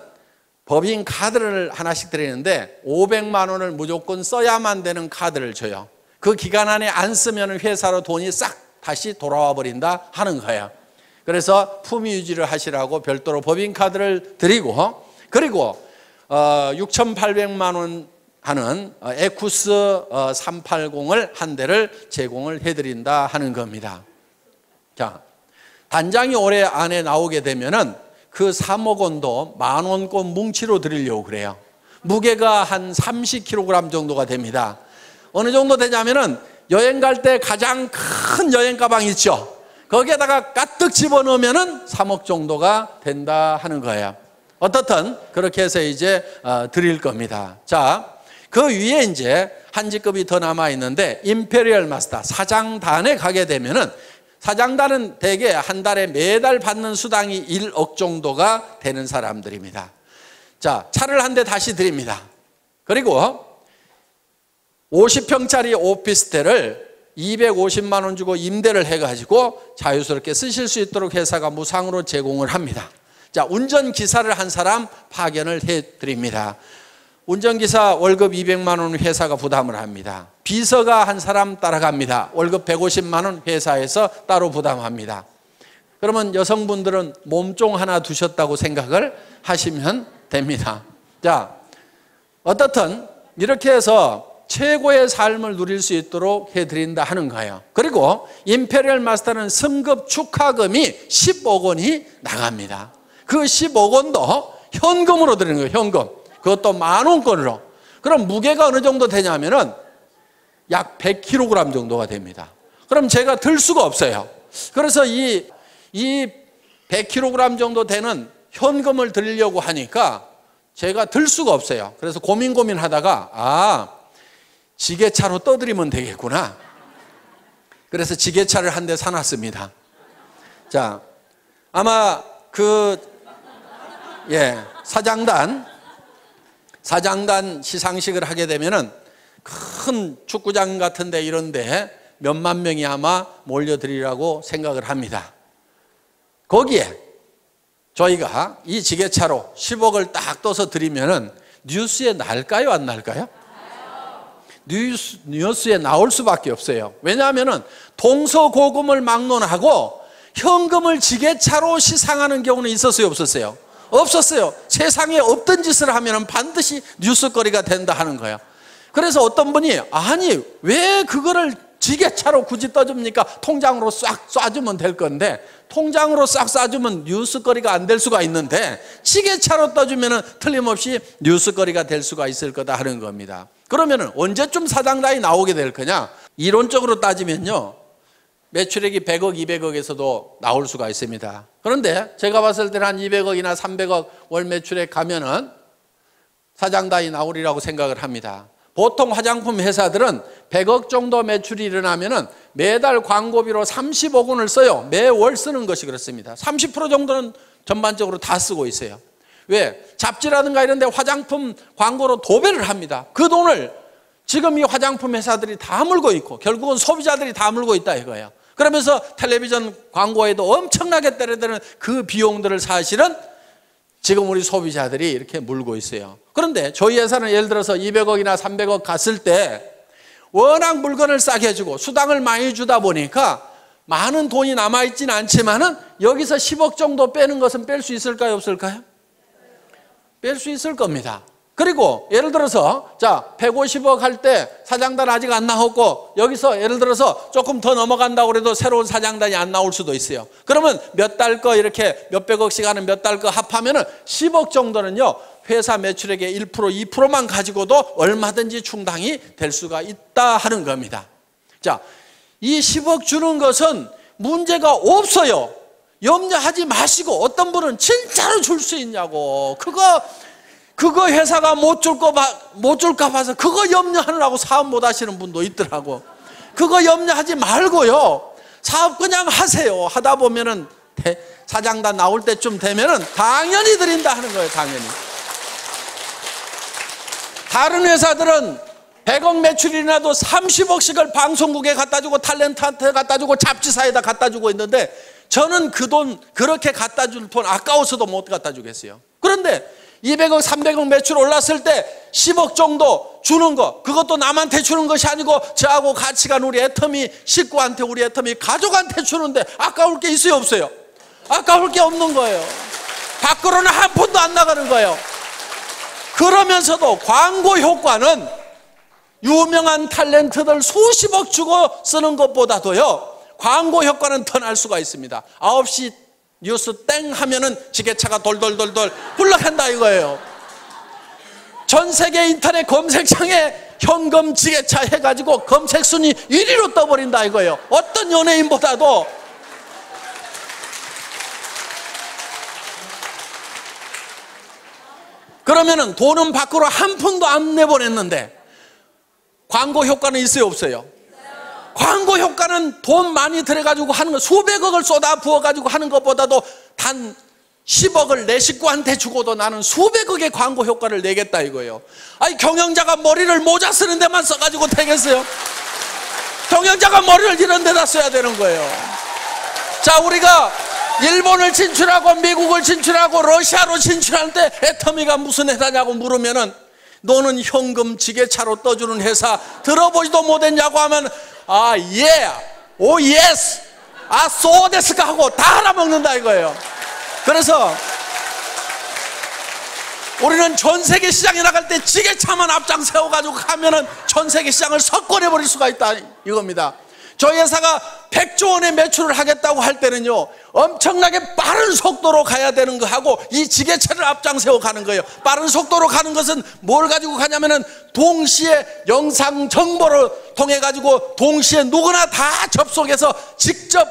법인 카드를 하나씩 드리는데 500만 원을 무조건 써야만 되는 카드를 줘요. 그 기간 안에 안 쓰면 회사로 돈이 싹 다시 돌아와 버린다 하는 거예요. 그래서 품위 유지를 하시라고 별도로 법인 카드를 드리고, 그리고 6,800만 원 하는 에쿠스 380을 한 대를 제공을 해드린다 하는 겁니다. 자, 단장이 올해 안에 나오게 되면은 그 3억 원도 10,000원권 뭉치로 드리려고 그래요. 무게가 한 30kg 정도가 됩니다. 어느 정도 되냐면은 여행 갈 때 가장 큰 여행 가방 있죠. 거기에다가 가득 집어넣으면은 3억 정도가 된다 하는 거예요. 어떻든 그렇게 해서 이제 드릴 겁니다. 자, 그 위에 이제 한 직급이 더 남아 있는데 임페리얼 마스터 사장단에 가게 되면은 사장단은 대개 한 달에 매달 받는 수당이 1억 정도가 되는 사람들입니다. 자, 차를 한 대 다시 드립니다. 그리고 50평짜리 오피스텔을 250만 원 주고 임대를 해가지고 자유스럽게 쓰실 수 있도록 회사가 무상으로 제공을 합니다. 자, 운전기사를 한 사람 파견을 해드립니다. 운전기사 월급 200만 원 회사가 부담을 합니다. 비서가 한 사람 따라갑니다. 월급 150만 원 회사에서 따로 부담합니다. 그러면 여성분들은 몸종 하나 두셨다고 생각을 하시면 됩니다. 자, 어떻든 이렇게 해서 최고의 삶을 누릴 수 있도록 해드린다 하는 거예요. 그리고 임페리얼 마스터는 승급 축하금이 10억 원이 나갑니다. 그 10억 원도 현금으로 드리는 거예요. 현금. 그것도 10,000원권으로. 그럼 무게가 어느 정도 되냐면은 약 100kg 정도가 됩니다. 그럼 제가 들 수가 없어요. 그래서 이 100kg 정도 되는 현금을 드리려고 하니까 제가 들 수가 없어요. 그래서 고민하다가 지게차로 떠드리면 되겠구나. 그래서 지게차를 한 대 사놨습니다. 자, 아마 사장단 시상식을 하게 되면은 큰 축구장 같은데 이런데 몇만 명이 아마 몰려들이라고 생각을 합니다. 거기에 저희가 이 지게차로 10억을 딱 떠서 드리면은 뉴스에 날까요, 안 날까요? 뉴스에 나올 수밖에 없어요. 왜냐하면은 동서고금을 막론하고 현금을 지게차로 시상하는 경우는 있었어요, 없었어요? 없었어요. 세상에 없던 짓을 하면 반드시 뉴스거리가 된다 하는 거예요. 그래서 어떤 분이 아니 왜 그거를 지게차로 굳이 떠줍니까? 통장으로 싹 쏴주면 될 건데 통장으로 싹 쏴주면 뉴스거리가 안 될 수가 있는데 지게차로 떠주면 틀림없이 뉴스거리가 될 수가 있을 거다 하는 겁니다. 그러면 언제쯤 사장단이 나오게 될 거냐? 이론적으로 따지면요, 매출액이 100억, 200억에서도 나올 수가 있습니다. 그런데 제가 봤을 때는 한 200억이나 300억 월 매출액 가면은 사장단이 나오리라고 생각을 합니다. 보통 화장품 회사들은 100억 정도 매출이 일어나면은 매달 광고비로 30억 원을 써요. 매월 쓰는 것이 그렇습니다. 30% 정도는 전반적으로 다 쓰고 있어요. 왜? 잡지라든가 이런 데 화장품 광고로 도배를 합니다. 그 돈을 지금 이 화장품 회사들이 다 물고 있고 결국은 소비자들이 다 물고 있다 이거예요. 그러면서 텔레비전 광고에도 엄청나게 때려드는 그 비용들을 사실은 지금 우리 소비자들이 이렇게 물고 있어요. 그런데 저희 회사는 예를 들어서 200억이나 300억 갔을 때 워낙 물건을 싸게 주고 수당을 많이 주다 보니까 많은 돈이 남아있지는 않지만은 여기서 10억 정도 빼는 것은 뺄 수 있을까요, 없을까요? 뺄 수 있을 겁니다. 그리고 예를 들어서 150억 할 때 사장단 아직 안 나왔고 여기서 예를 들어서 조금 더 넘어간다고 해도 새로운 사장단이 안 나올 수도 있어요. 그러면 몇 달 거 이렇게 몇백억씩 하는 몇 달 거 합하면은 10억 정도는요 회사 매출액의 1%, 2%만 가지고도 얼마든지 충당이 될 수가 있다 하는 겁니다. 자, 이 10억 주는 것은 문제가 없어요. 염려하지 마시고. 어떤 분은 진짜로 줄 수 있냐고, 그거 회사가 못 줄까 봐서 그거 염려하느라고 사업 못 하시는 분도 있더라고. 그거 염려하지 말고요, 사업 그냥 하세요. 하다 보면은 사장단 나올 때쯤 되면은 당연히 드린다 하는 거예요. 당연히. 다른 회사들은 100억 매출이 나도 30억씩을 방송국에 갖다 주고 탤런트한테 갖다 주고 잡지사에다 갖다 주고 있는데 저는 그 돈, 그렇게 갖다 줄 돈 아까워서도 못 갖다 주겠어요. 그런데 200억, 300억 매출 올랐을 때 10억 정도 주는 거, 그것도 남한테 주는 것이 아니고 저하고 같이 간 우리 애터미 식구한테, 우리 애터미 가족한테 주는데 아까울 게 있어요, 없어요? 아까울 게 없는 거예요. 밖으로는 한 푼도 안 나가는 거예요. 그러면서도 광고 효과는 유명한 탤런트들 수십억 주고 쓰는 것보다도요 광고 효과는 더 날 수가 있습니다. 9시 뉴스 땡 하면은 지게차가 돌돌돌돌 굴러간다 이거예요. 전 세계 인터넷 검색창에 현금 지게차 해가지고 검색 순위 1위로 떠버린다 이거예요. 어떤 연예인보다도. 그러면은 돈은 밖으로 한 푼도 안 내보냈는데 광고 효과는 있어요, 없어요? 광고 효과는 돈 많이 들여가지고 하는 거, 수백억을 쏟아 부어가지고 하는 것보다도 단 10억을 내 식구한테 주고도 나는 수백억의 광고 효과를 내겠다 이거예요. 아니, 경영자가 머리를 모자 쓰는 데만 써가지고 되겠어요? 경영자가 머리를 이런 데다 써야 되는 거예요. 자, 우리가 일본을 진출하고 미국을 진출하고 러시아로 진출할 때 애터미가 무슨 회사냐고 물으면은 너는 현금 지게차로 떠주는 회사 들어보지도 못했냐고 하면 아, 예, 오, 예스, 아, 소데스까 하고 다 알아먹는다 이거예요. 그래서 우리는 전 세계 시장에 나갈 때 지게차만 앞장 세워가지고 가면은 전 세계 시장을 석권해버릴 수가 있다 이겁니다. 저희 회사가 100조 원의 매출을 하겠다고 할 때는요, 엄청나게 빠른 속도로 가야 되는 거하고 이 지게차를 앞장 세워 가는 거예요. 빠른 속도로 가는 것은 뭘 가지고 가냐면은 동시에 영상 정보를 통해 가지고 동시에 누구나 다 접속해서 직접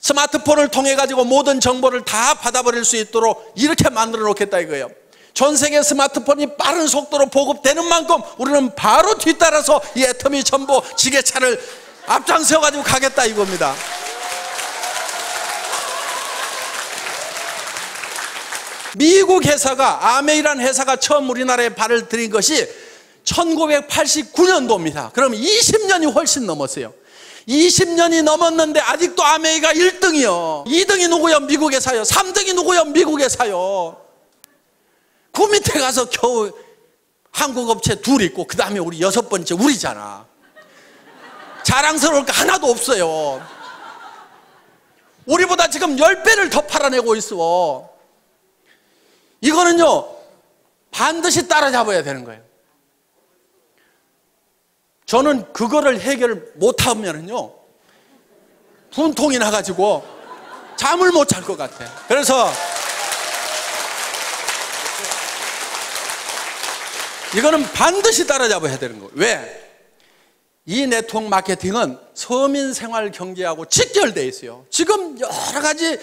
스마트폰을 통해 가지고 모든 정보를 다 받아버릴 수 있도록 이렇게 만들어 놓겠다 이거예요. 전 세계 스마트폰이 빠른 속도로 보급되는 만큼 우리는 바로 뒤따라서 이 애터미 전보 지게차를 앞장서 가지고 가겠다 이겁니다. 미국 회사가, 아메이라는 회사가 처음 우리나라에 발을 들인 것이 1989년도입니다. 그럼 20년이 훨씬 넘었어요. 20년이 넘었는데 아직도 아메이가 1등이요. 2등이 누구요? 미국 회사요. 3등이 누구요? 미국 회사요. 그 밑에 가서 겨우 한국 업체 둘 있고 그 다음에 우리 6번째 우리잖아. 자랑스러울 거 하나도 없어요. 우리보다 지금 10배를 더 팔아내고 있어. 이거는요, 반드시 따라잡아야 되는 거예요. 저는 그거를 해결 못하면은요, 분통이 나가지고 잠을 못 잘 것 같아. 그래서 이거는 반드시 따라잡아야 되는 거예요. 왜? 이 네트워크 마케팅은 서민 생활 경제하고 직결되어 있어요. 지금 여러 가지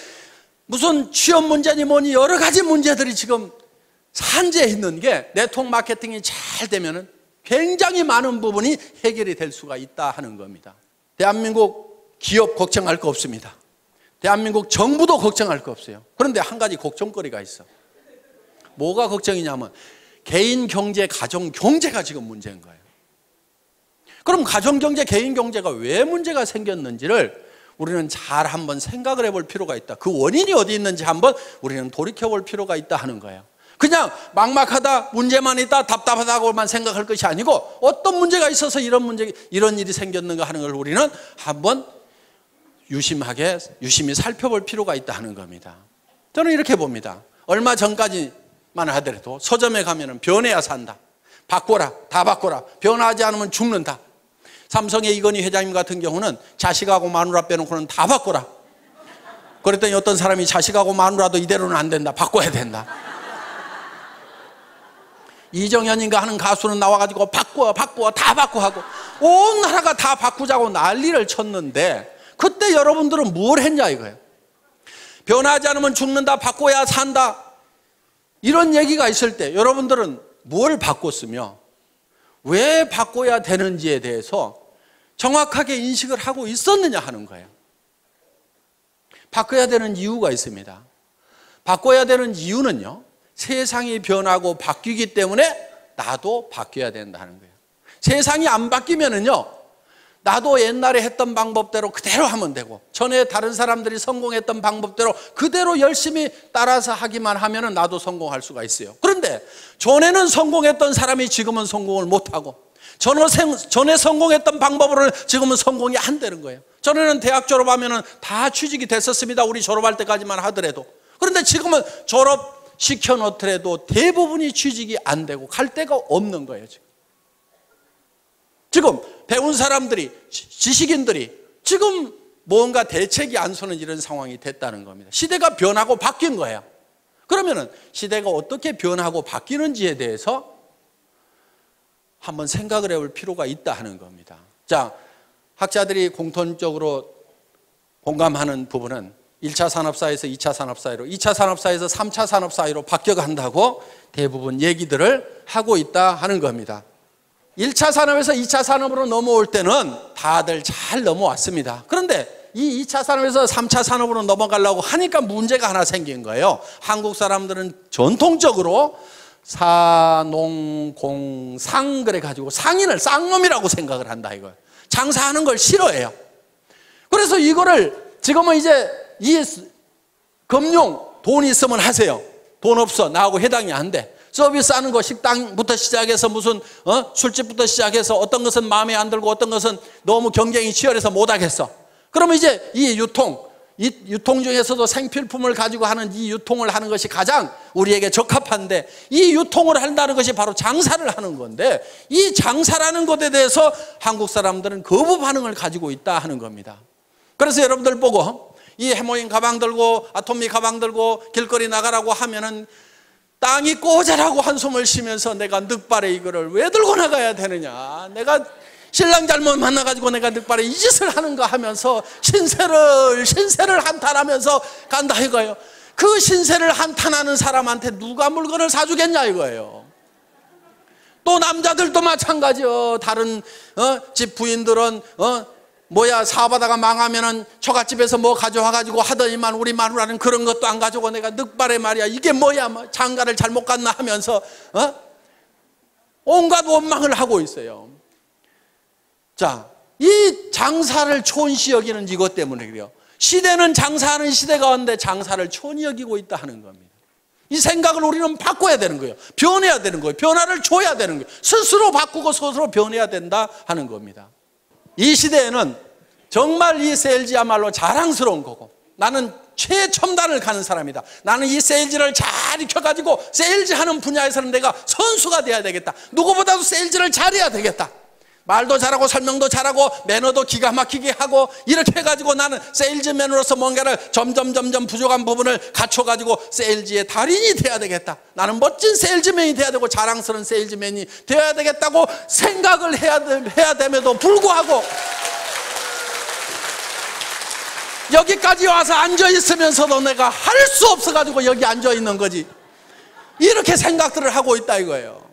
무슨 취업 문제니 뭐니 여러 가지 문제들이 지금 산재해 있는 게 네트워크 마케팅이 잘 되면은 굉장히 많은 부분이 해결이 될 수가 있다 하는 겁니다. 대한민국 기업 걱정할 거 없습니다. 대한민국 정부도 걱정할 거 없어요. 그런데 한 가지 걱정거리가 있어. 뭐가 걱정이냐면 개인 경제, 가정 경제가 지금 문제인 거예요. 그럼 가정 경제, 개인 경제가 왜 문제가 생겼는지를 우리는 잘 한번 생각을 해볼 필요가 있다. 그 원인이 어디 있는지 한번 우리는 돌이켜볼 필요가 있다 하는 거예요. 그냥 막막하다, 문제만 있다, 답답하다고만 생각할 것이 아니고 어떤 문제가 있어서 이런 일이 생겼는가 하는 걸 우리는 한번 유심히 살펴볼 필요가 있다 하는 겁니다. 저는 이렇게 봅니다. 얼마 전까지만 하더라도 서점에 가면은 변해야 산다, 바꿔라, 다 바꿔라, 변하지 않으면 죽는다. 삼성의 이건희 회장님 같은 경우는 자식하고 마누라 빼놓고는 다 바꿔라. 그랬더니 어떤 사람이 자식하고 마누라도 이대로는 안 된다, 바꿔야 된다. 이정현인가 하는 가수는 나와가지고 바꿔 다 바꿔 하고 온 나라가 다 바꾸자고 난리를 쳤는데 그때 여러분들은 뭘 했냐 이거예요. 변하지 않으면 죽는다, 바꿔야 산다, 이런 얘기가 있을 때 여러분들은 뭘 바꿨으며 왜 바꿔야 되는지에 대해서 정확하게 인식을 하고 있었느냐 하는 거예요. 바꿔야 되는 이유가 있습니다. 바꿔야 되는 이유는요, 세상이 변하고 바뀌기 때문에 나도 바뀌어야 된다 하는 거예요. 세상이 안 바뀌면은요, 나도 옛날에 했던 방법대로 그대로 하면 되고 전에 다른 사람들이 성공했던 방법대로 그대로 열심히 따라서 하기만 하면은 나도 성공할 수가 있어요. 그런데 전에는 성공했던 사람이 지금은 성공을 못하고 전에 성공했던 방법으로는 지금은 성공이 안 되는 거예요. 전에는 대학 졸업하면은 다 취직이 됐었습니다. 우리 졸업할 때까지만 하더라도. 그런데 지금은 졸업시켜 놓더라도 대부분이 취직이 안 되고 갈 데가 없는 거예요. 지금 배운 사람들이, 지식인들이 지금 뭔가 대책이 안 서는 이런 상황이 됐다는 겁니다. 시대가 변하고 바뀐 거예요. 그러면은 시대가 어떻게 변하고 바뀌는지에 대해서 한번 생각을 해볼 필요가 있다 하는 겁니다. 자, 학자들이 공통적으로 공감하는 부분은 1차 산업사회에서 2차 산업사회로, 2차 산업사회에서 3차 산업사회로 바뀌어간다고 대부분 얘기들을 하고 있다 하는 겁니다. 1차 산업에서 2차 산업으로 넘어올 때는 다들 잘 넘어왔습니다. 그런데 이 2차 산업에서 3차 산업으로 넘어가려고 하니까 문제가 하나 생긴 거예요. 한국 사람들은 전통적으로 사농공상 그래가지고 상인을 쌍놈이라고 생각을 한다 이거예요. 장사하는 걸 싫어해요. 그래서 이거를 지금은 이제 이 금융 돈 있으면 하세요. 돈 없어 나하고 해당이 안 돼. 서비스하는 거 식당부터 시작해서 무슨 술집부터 시작해서 어떤 것은 마음에 안 들고 어떤 것은 너무 경쟁이 치열해서 못 하겠어. 그러면 이제 이 유통 중에서도 생필품을 가지고 하는 이 유통을 하는 것이 가장 우리에게 적합한데 이 유통을 한다는 것이 바로 장사를 하는 건데 이 장사라는 것에 대해서 한국 사람들은 거부 반응을 가지고 있다 하는 겁니다. 그래서 여러분들 보고 이 해모인 가방 들고 아토미 가방 들고 길거리 나가라고 하면은 땅이 꼬자라고 한숨을 쉬면서 내가 늑발에 이거를 왜 들고 나가야 되느냐, 내가 신랑 잘못 만나가지고 내가 늑발에 이 짓을 하는가 하면서 신세를 한탄하면서 간다 이거예요. 그 신세를 한탄하는 사람한테 누가 물건을 사주겠냐 이거예요. 또 남자들도 마찬가지요. 다른 집 부인들은 사업하다가 망하면은 처갓집에서 뭐 가져와가지고 하더니만 우리 마누라는 그런 것도 안 가져오고 내가 늑발에 말이야 이게 뭐야 장가를 잘못 갔나 하면서 온갖 원망을 하고 있어요. 자, 이 장사를 촌시 여기는 이것 때문에 그래요. 시대는 장사하는 시대가 왔는데 장사를 촌히 여기고 있다 하는 겁니다. 이 생각을 우리는 바꿔야 되는 거예요. 변해야 되는 거예요. 변화를 줘야 되는 거예요. 스스로 바꾸고 스스로 변해야 된다 하는 겁니다. 이 시대에는 정말 이 세일즈야말로 자랑스러운 거고 나는 최첨단을 가는 사람이다. 나는 이 세일즈를 잘 익혀가지고 세일즈 하는 분야에서는 내가 선수가 돼야 되겠다. 누구보다도 세일즈를 잘해야 되겠다. 말도 잘하고 설명도 잘하고 매너도 기가 막히게 하고 이렇게 해가지고 나는 세일즈맨으로서 뭔가를 점점 부족한 부분을 갖춰가지고 세일즈의 달인이 돼야 되겠다. 나는 멋진 세일즈맨이 돼야 되고 자랑스러운 세일즈맨이 되어야 되겠다고 생각을 해야 됨에도 불구하고 여기까지 와서 앉아있으면서도 내가 할 수 없어가지고 여기 앉아있는 거지. 이렇게 생각들을 하고 있다 이거예요.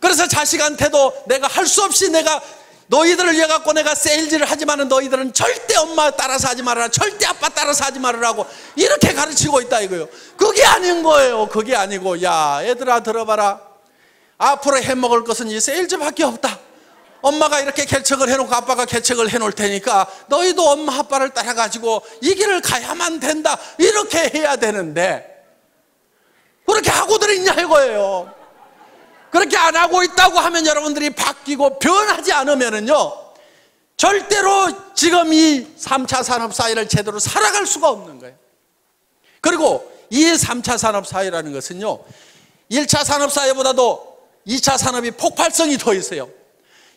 그래서 자식한테도 내가 할 수 없이 내가 너희들을 위해 갖고 내가 세일즈를 하지만은 너희들은 절대 엄마 따라서 하지 말아라, 절대 아빠 따라서 하지 말으라고 이렇게 가르치고 있다 이거예요. 그게 아닌 거예요. 그게 아니고 야 얘들아 들어봐라. 앞으로 해먹을 것은 이 세일즈밖에 없다. 엄마가 이렇게 개척을 해놓고 아빠가 개척을 해놓을 테니까 너희도 엄마 아빠를 따라가지고 이 길을 가야만 된다. 이렇게 해야 되는데 그렇게 하고들 있냐 이거예요. 그렇게 안 하고 있다고 하면 여러분들이 바뀌고 변하지 않으면은요 절대로 지금 이 3차 산업 사회를 제대로 살아갈 수가 없는 거예요. 그리고 이 3차 산업 사회라는 것은요 1차 산업 사회보다도 2차 산업이 폭발성이 더 있어요.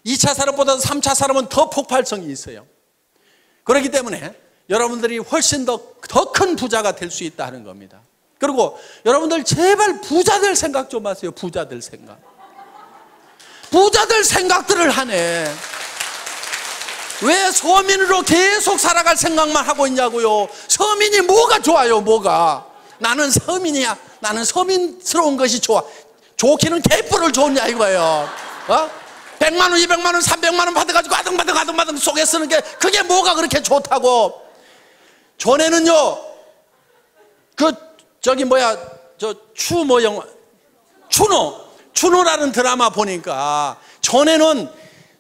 2차 산업보다도 3차 산업은 더 폭발성이 있어요. 그렇기 때문에 여러분들이 훨씬 더 큰 부자가 될 수 있다 하는 겁니다. 그리고 여러분들 제발 부자 될 생각 좀 하세요. 부자 될 생각. 부자 될 생각들을 하네. 왜 서민으로 계속 살아갈 생각만 하고 있냐고요. 서민이 뭐가 좋아요 뭐가. 나는 서민이야. 나는 서민스러운 것이 좋아. 좋기는 개뿔을 좋냐 이거예요. 100만 원 200만 원 300만 원 받아가지고 아등바등 속에 쓰는 게 그게 뭐가 그렇게 좋다고. 전에는요 추노라는 드라마 보니까 전에는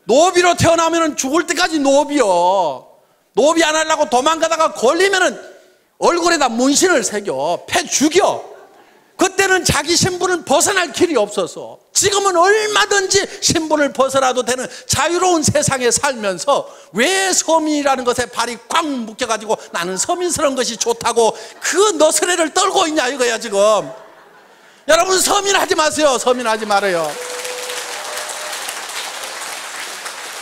노비로 태어나면 죽을 때까지 노비요. 노비 안 하려고 도망가다가 걸리면은 얼굴에다 문신을 새겨 패 죽여. 그때는 자기 신분을 벗어날 길이 없어서 지금은 얼마든지 신분을 벗어나도 되는 자유로운 세상에 살면서 왜 서민이라는 것에 발이 꽉 묶여가지고 나는 서민스러운 것이 좋다고 그 너스레를 떨고 있냐 이거야 지금. 여러분 서민하지 마세요. 서민하지 말아요.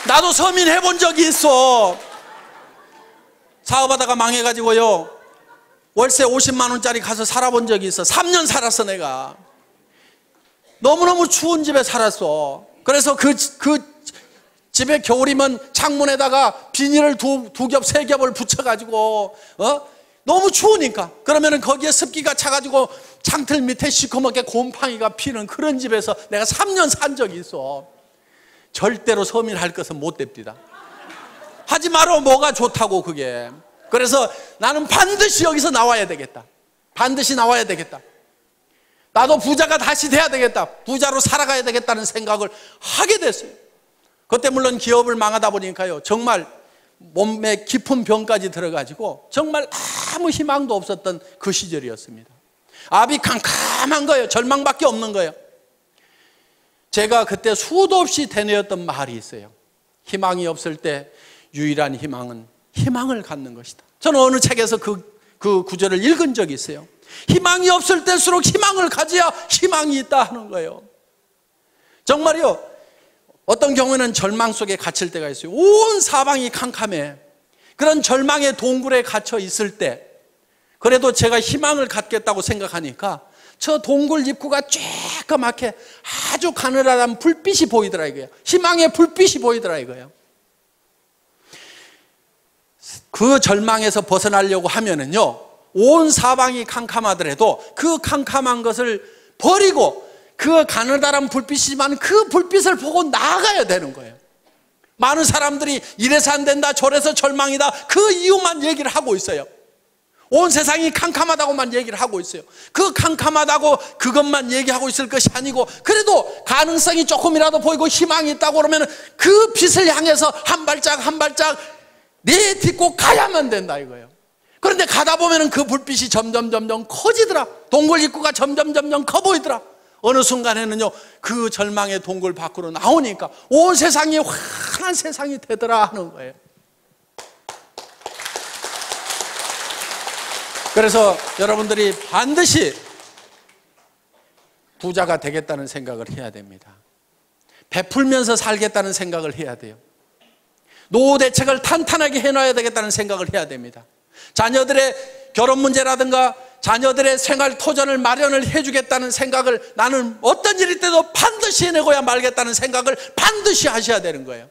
나도 서민 해본 적이 있어. 사업하다가 망해가지고요 월세 50만 원짜리 가서 살아본 적이 있어. 3년 살았어 내가. 너무너무 추운 집에 살았어. 그래서 그 집에 겨울이면 창문에다가 비닐을 두 겹, 세 겹을 붙여가지고 너무 추우니까 그러면은 거기에 습기가 차가지고 창틀 밑에 시커멓게 곰팡이가 피는 그런 집에서 내가 3년 산 적이 있어. 절대로 서민할 것은 못 됩니다. 하지 마라. 뭐가 좋다고 그게. 그래서 나는 반드시 여기서 나와야 되겠다. 반드시 나와야 되겠다. 나도 부자가 다시 돼야 되겠다. 부자로 살아가야 되겠다는 생각을 하게 됐어요. 그때 물론 기업을 망하다 보니까요, 정말 몸에 깊은 병까지 들어가지고 정말 아무 희망도 없었던 그 시절이었습니다. 앞이 캄캄한 거예요. 절망밖에 없는 거예요. 제가 그때 수도 없이 되뇌었던 말이 있어요. 희망이 없을 때 유일한 희망은 희망을 갖는 것이다. 저는 어느 책에서 그 구절을 읽은 적이 있어요. 희망이 없을 때일수록 희망을 가져야 희망이 있다 하는 거예요. 정말요, 어떤 경우에는 절망 속에 갇힐 때가 있어요. 온 사방이 캄캄해. 그런 절망의 동굴에 갇혀 있을 때 그래도 제가 희망을 갖겠다고 생각하니까 저 동굴 입구가 쬐끄맣게 아주 가늘한 불빛이 보이더라 이거예요. 희망의 불빛이 보이더라 이거예요. 그 절망에서 벗어나려고 하면은요, 온 사방이 캄캄하더라도 그 캄캄한 것을 버리고 그 가느다란 불빛이지만 그 불빛을 보고 나아가야 되는 거예요. 많은 사람들이 이래서 안 된다, 저래서 절망이다, 그 이유만 얘기를 하고 있어요. 온 세상이 캄캄하다고만 얘기를 하고 있어요. 그 캄캄하다고 그것만 얘기하고 있을 것이 아니고, 그래도 가능성이 조금이라도 보이고 희망이 있다고 그러면 그 빛을 향해서 한 발짝 한 발짝 내딛고 가야만 된다 이거예요. 그런데 가다 보면 그 불빛이 점점 커지더라. 동굴 입구가 점점 커 보이더라. 어느 순간에는요, 그 절망의 동굴 밖으로 나오니까 온 세상이 환한 세상이 되더라 하는 거예요. 그래서 여러분들이 반드시 부자가 되겠다는 생각을 해야 됩니다. 베풀면서 살겠다는 생각을 해야 돼요. 노후 대책을 탄탄하게 해놔야 되겠다는 생각을 해야 됩니다. 자녀들의 결혼 문제라든가 자녀들의 생활 토전을 마련을 해주겠다는 생각을, 나는 어떤 일일 때도 반드시 해내고야 말겠다는 생각을 반드시 하셔야 되는 거예요.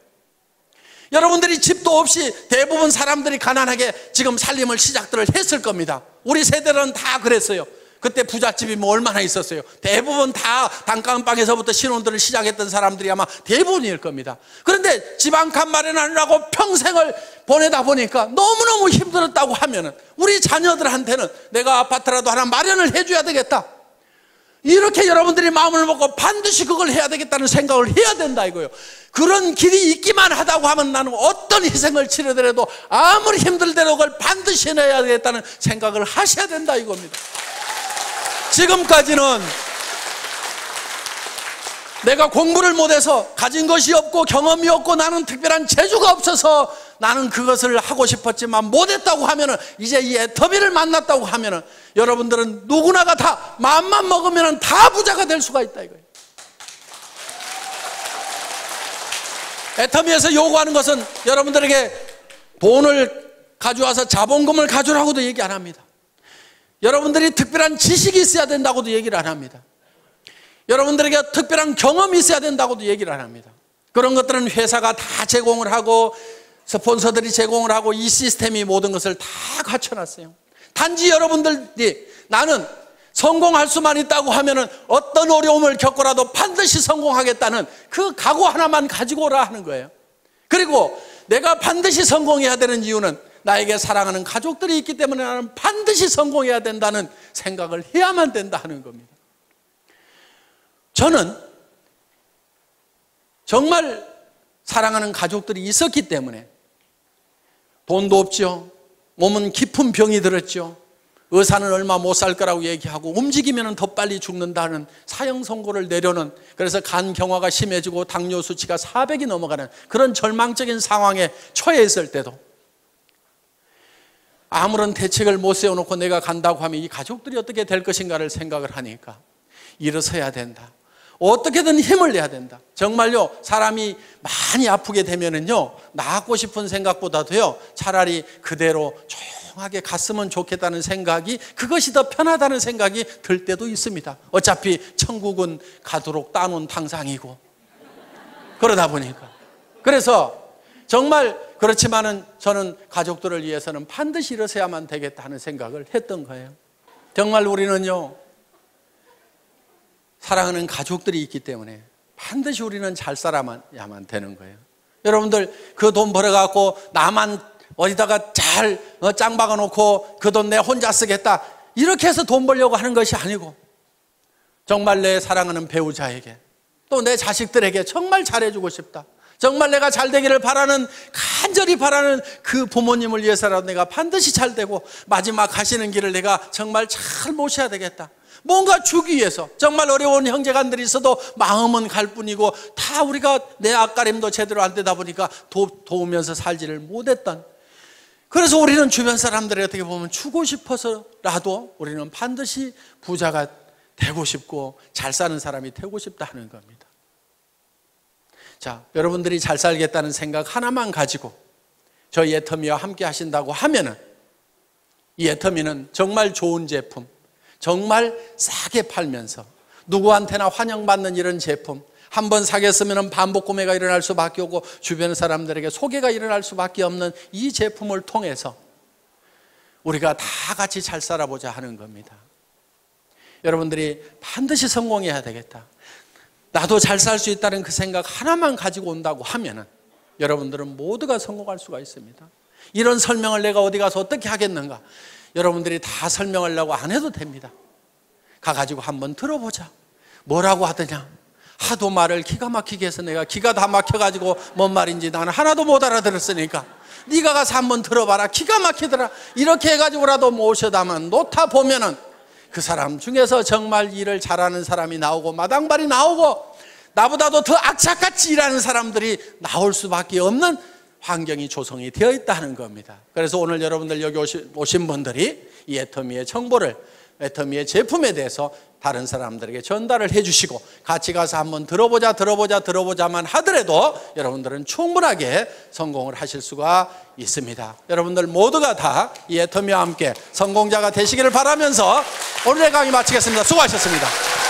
여러분들이 집도 없이 대부분 사람들이 가난하게 지금 살림을 시작들을 했을 겁니다. 우리 세대는 다 그랬어요. 그때 부잣집이 뭐 얼마나 있었어요. 대부분 다 단칸방에서부터 신혼들을 시작했던 사람들이 아마 대부분일 겁니다. 그런데 집 한 칸 마련하느라고 평생을 보내다 보니까 너무너무 힘들었다고 하면은 우리 자녀들한테는 내가 아파트라도 하나 마련을 해줘야 되겠다, 이렇게 여러분들이 마음을 먹고 반드시 그걸 해야 되겠다는 생각을 해야 된다 이거예요. 그런 길이 있기만 하다고 하면 나는 어떤 희생을 치르더라도 아무리 힘들더라도 그걸 반드시 해내야 되겠다는 생각을 하셔야 된다 이겁니다. 지금까지는 내가 공부를 못해서 가진 것이 없고 경험이 없고 나는 특별한 재주가 없어서 나는 그것을 하고 싶었지만 못했다고 하면은, 이제 이 애터미를 만났다고 하면은 여러분들은 누구나가 다 마음만 먹으면 다 부자가 될 수가 있다 이거예요. 애터미에서 요구하는 것은 여러분들에게 돈을 가져와서 자본금을 가져라고도 얘기 안 합니다. 여러분들이 특별한 지식이 있어야 된다고도 얘기를 안 합니다. 여러분들에게 특별한 경험이 있어야 된다고도 얘기를 안 합니다. 그런 것들은 회사가 다 제공을 하고 스폰서들이 제공을 하고 이 시스템이 모든 것을 다 갖춰놨어요. 단지 여러분들이 나는 성공할 수만 있다고 하면은 어떤 어려움을 겪고라도 반드시 성공하겠다는 그 각오 하나만 가지고 오라 하는 거예요. 그리고 내가 반드시 성공해야 되는 이유는 나에게 사랑하는 가족들이 있기 때문에 나는 반드시 성공해야 된다는 생각을 해야만 된다 하는 겁니다. 저는 정말 사랑하는 가족들이 있었기 때문에 돈도 없죠. 몸은 깊은 병이 들었죠. 의사는 얼마 못 살 거라고 얘기하고 움직이면 더 빨리 죽는다는 사형 선고를 내려는, 그래서 간 경화가 심해지고 당뇨 수치가 400이 넘어가는 그런 절망적인 상황에 처해 있을 때도 아무런 대책을 못 세워놓고 내가 간다고 하면 이 가족들이 어떻게 될 것인가를 생각을 하니까 일어서야 된다. 어떻게든 힘을 내야 된다. 정말요, 사람이 많이 아프게 되면은요, 나았고 싶은 생각보다도요, 차라리 그대로 조용하게 갔으면 좋겠다는 생각이, 그것이 더 편하다는 생각이 들 때도 있습니다. 어차피 천국은 가도록 따놓은 탕상이고, 그러다 보니까. 그래서 정말 그렇지만은 저는 가족들을 위해서는 반드시 일어서야만 되겠다 하는 생각을 했던 거예요. 정말 우리는요, 사랑하는 가족들이 있기 때문에 반드시 우리는 잘 살아야만 되는 거예요. 여러분들 그 돈 벌어갖고 나만 어디다가 잘 짱 박아놓고 그 돈 내 혼자 쓰겠다 이렇게 해서 돈 벌려고 하는 것이 아니고 정말 내 사랑하는 배우자에게 또 내 자식들에게 정말 잘해주고 싶다. 정말 내가 잘 되기를 바라는, 간절히 바라는 그 부모님을 위해서라도 내가 반드시 잘 되고 마지막 가시는 길을 내가 정말 잘 모셔야 되겠다. 뭔가 주기 위해서 정말 어려운 형제간들이 있어도 마음은 갈 뿐이고 다 우리가 내 앞가림도 제대로 안 되다 보니까 도우면서 살지를 못했던, 그래서 우리는 주변 사람들이 어떻게 보면 주고 싶어서라도 우리는 반드시 부자가 되고 싶고 잘 사는 사람이 되고 싶다 하는 겁니다. 자, 여러분들이 잘 살겠다는 생각 하나만 가지고 저희 애터미와 함께 하신다고 하면은 이 애터미는 정말 좋은 제품, 정말 싸게 팔면서 누구한테나 환영받는 이런 제품, 한번 사겠으면 반복 구매가 일어날 수밖에 없고 주변 사람들에게 소개가 일어날 수밖에 없는 이 제품을 통해서 우리가 다 같이 잘 살아보자 하는 겁니다. 여러분들이 반드시 성공해야 되겠다, 나도 잘 살 수 있다는 그 생각 하나만 가지고 온다고 하면은 여러분들은 모두가 성공할 수가 있습니다. 이런 설명을 내가 어디 가서 어떻게 하겠는가, 여러분들이 다 설명하려고 안 해도 됩니다. 가가지고 한번 들어보자. 뭐라고 하더냐, 하도 말을 기가 막히게 해서 내가 기가 다 막혀가지고 뭔 말인지 나는 하나도 못 알아들었으니까 네가 가서 한번 들어봐라, 기가 막히더라, 이렇게 해가지고라도 모셔다만 놓다 보면은 그 사람 중에서 정말 일을 잘하는 사람이 나오고 마당발이 나오고 나보다도 더 악착같이 일하는 사람들이 나올 수밖에 없는 환경이 조성이 되어 있다는 겁니다. 그래서 오늘 여러분들 여기 오신 분들이 이 애터미의 정보를, 애터미의 제품에 대해서 다른 사람들에게 전달을 해주시고 같이 가서 한번 들어보자만 하더라도 여러분들은 충분하게 성공을 하실 수가 있습니다. 여러분들 모두가 다 이 애터미와 함께 성공자가 되시기를 바라면서 오늘의 강의 마치겠습니다. 수고하셨습니다.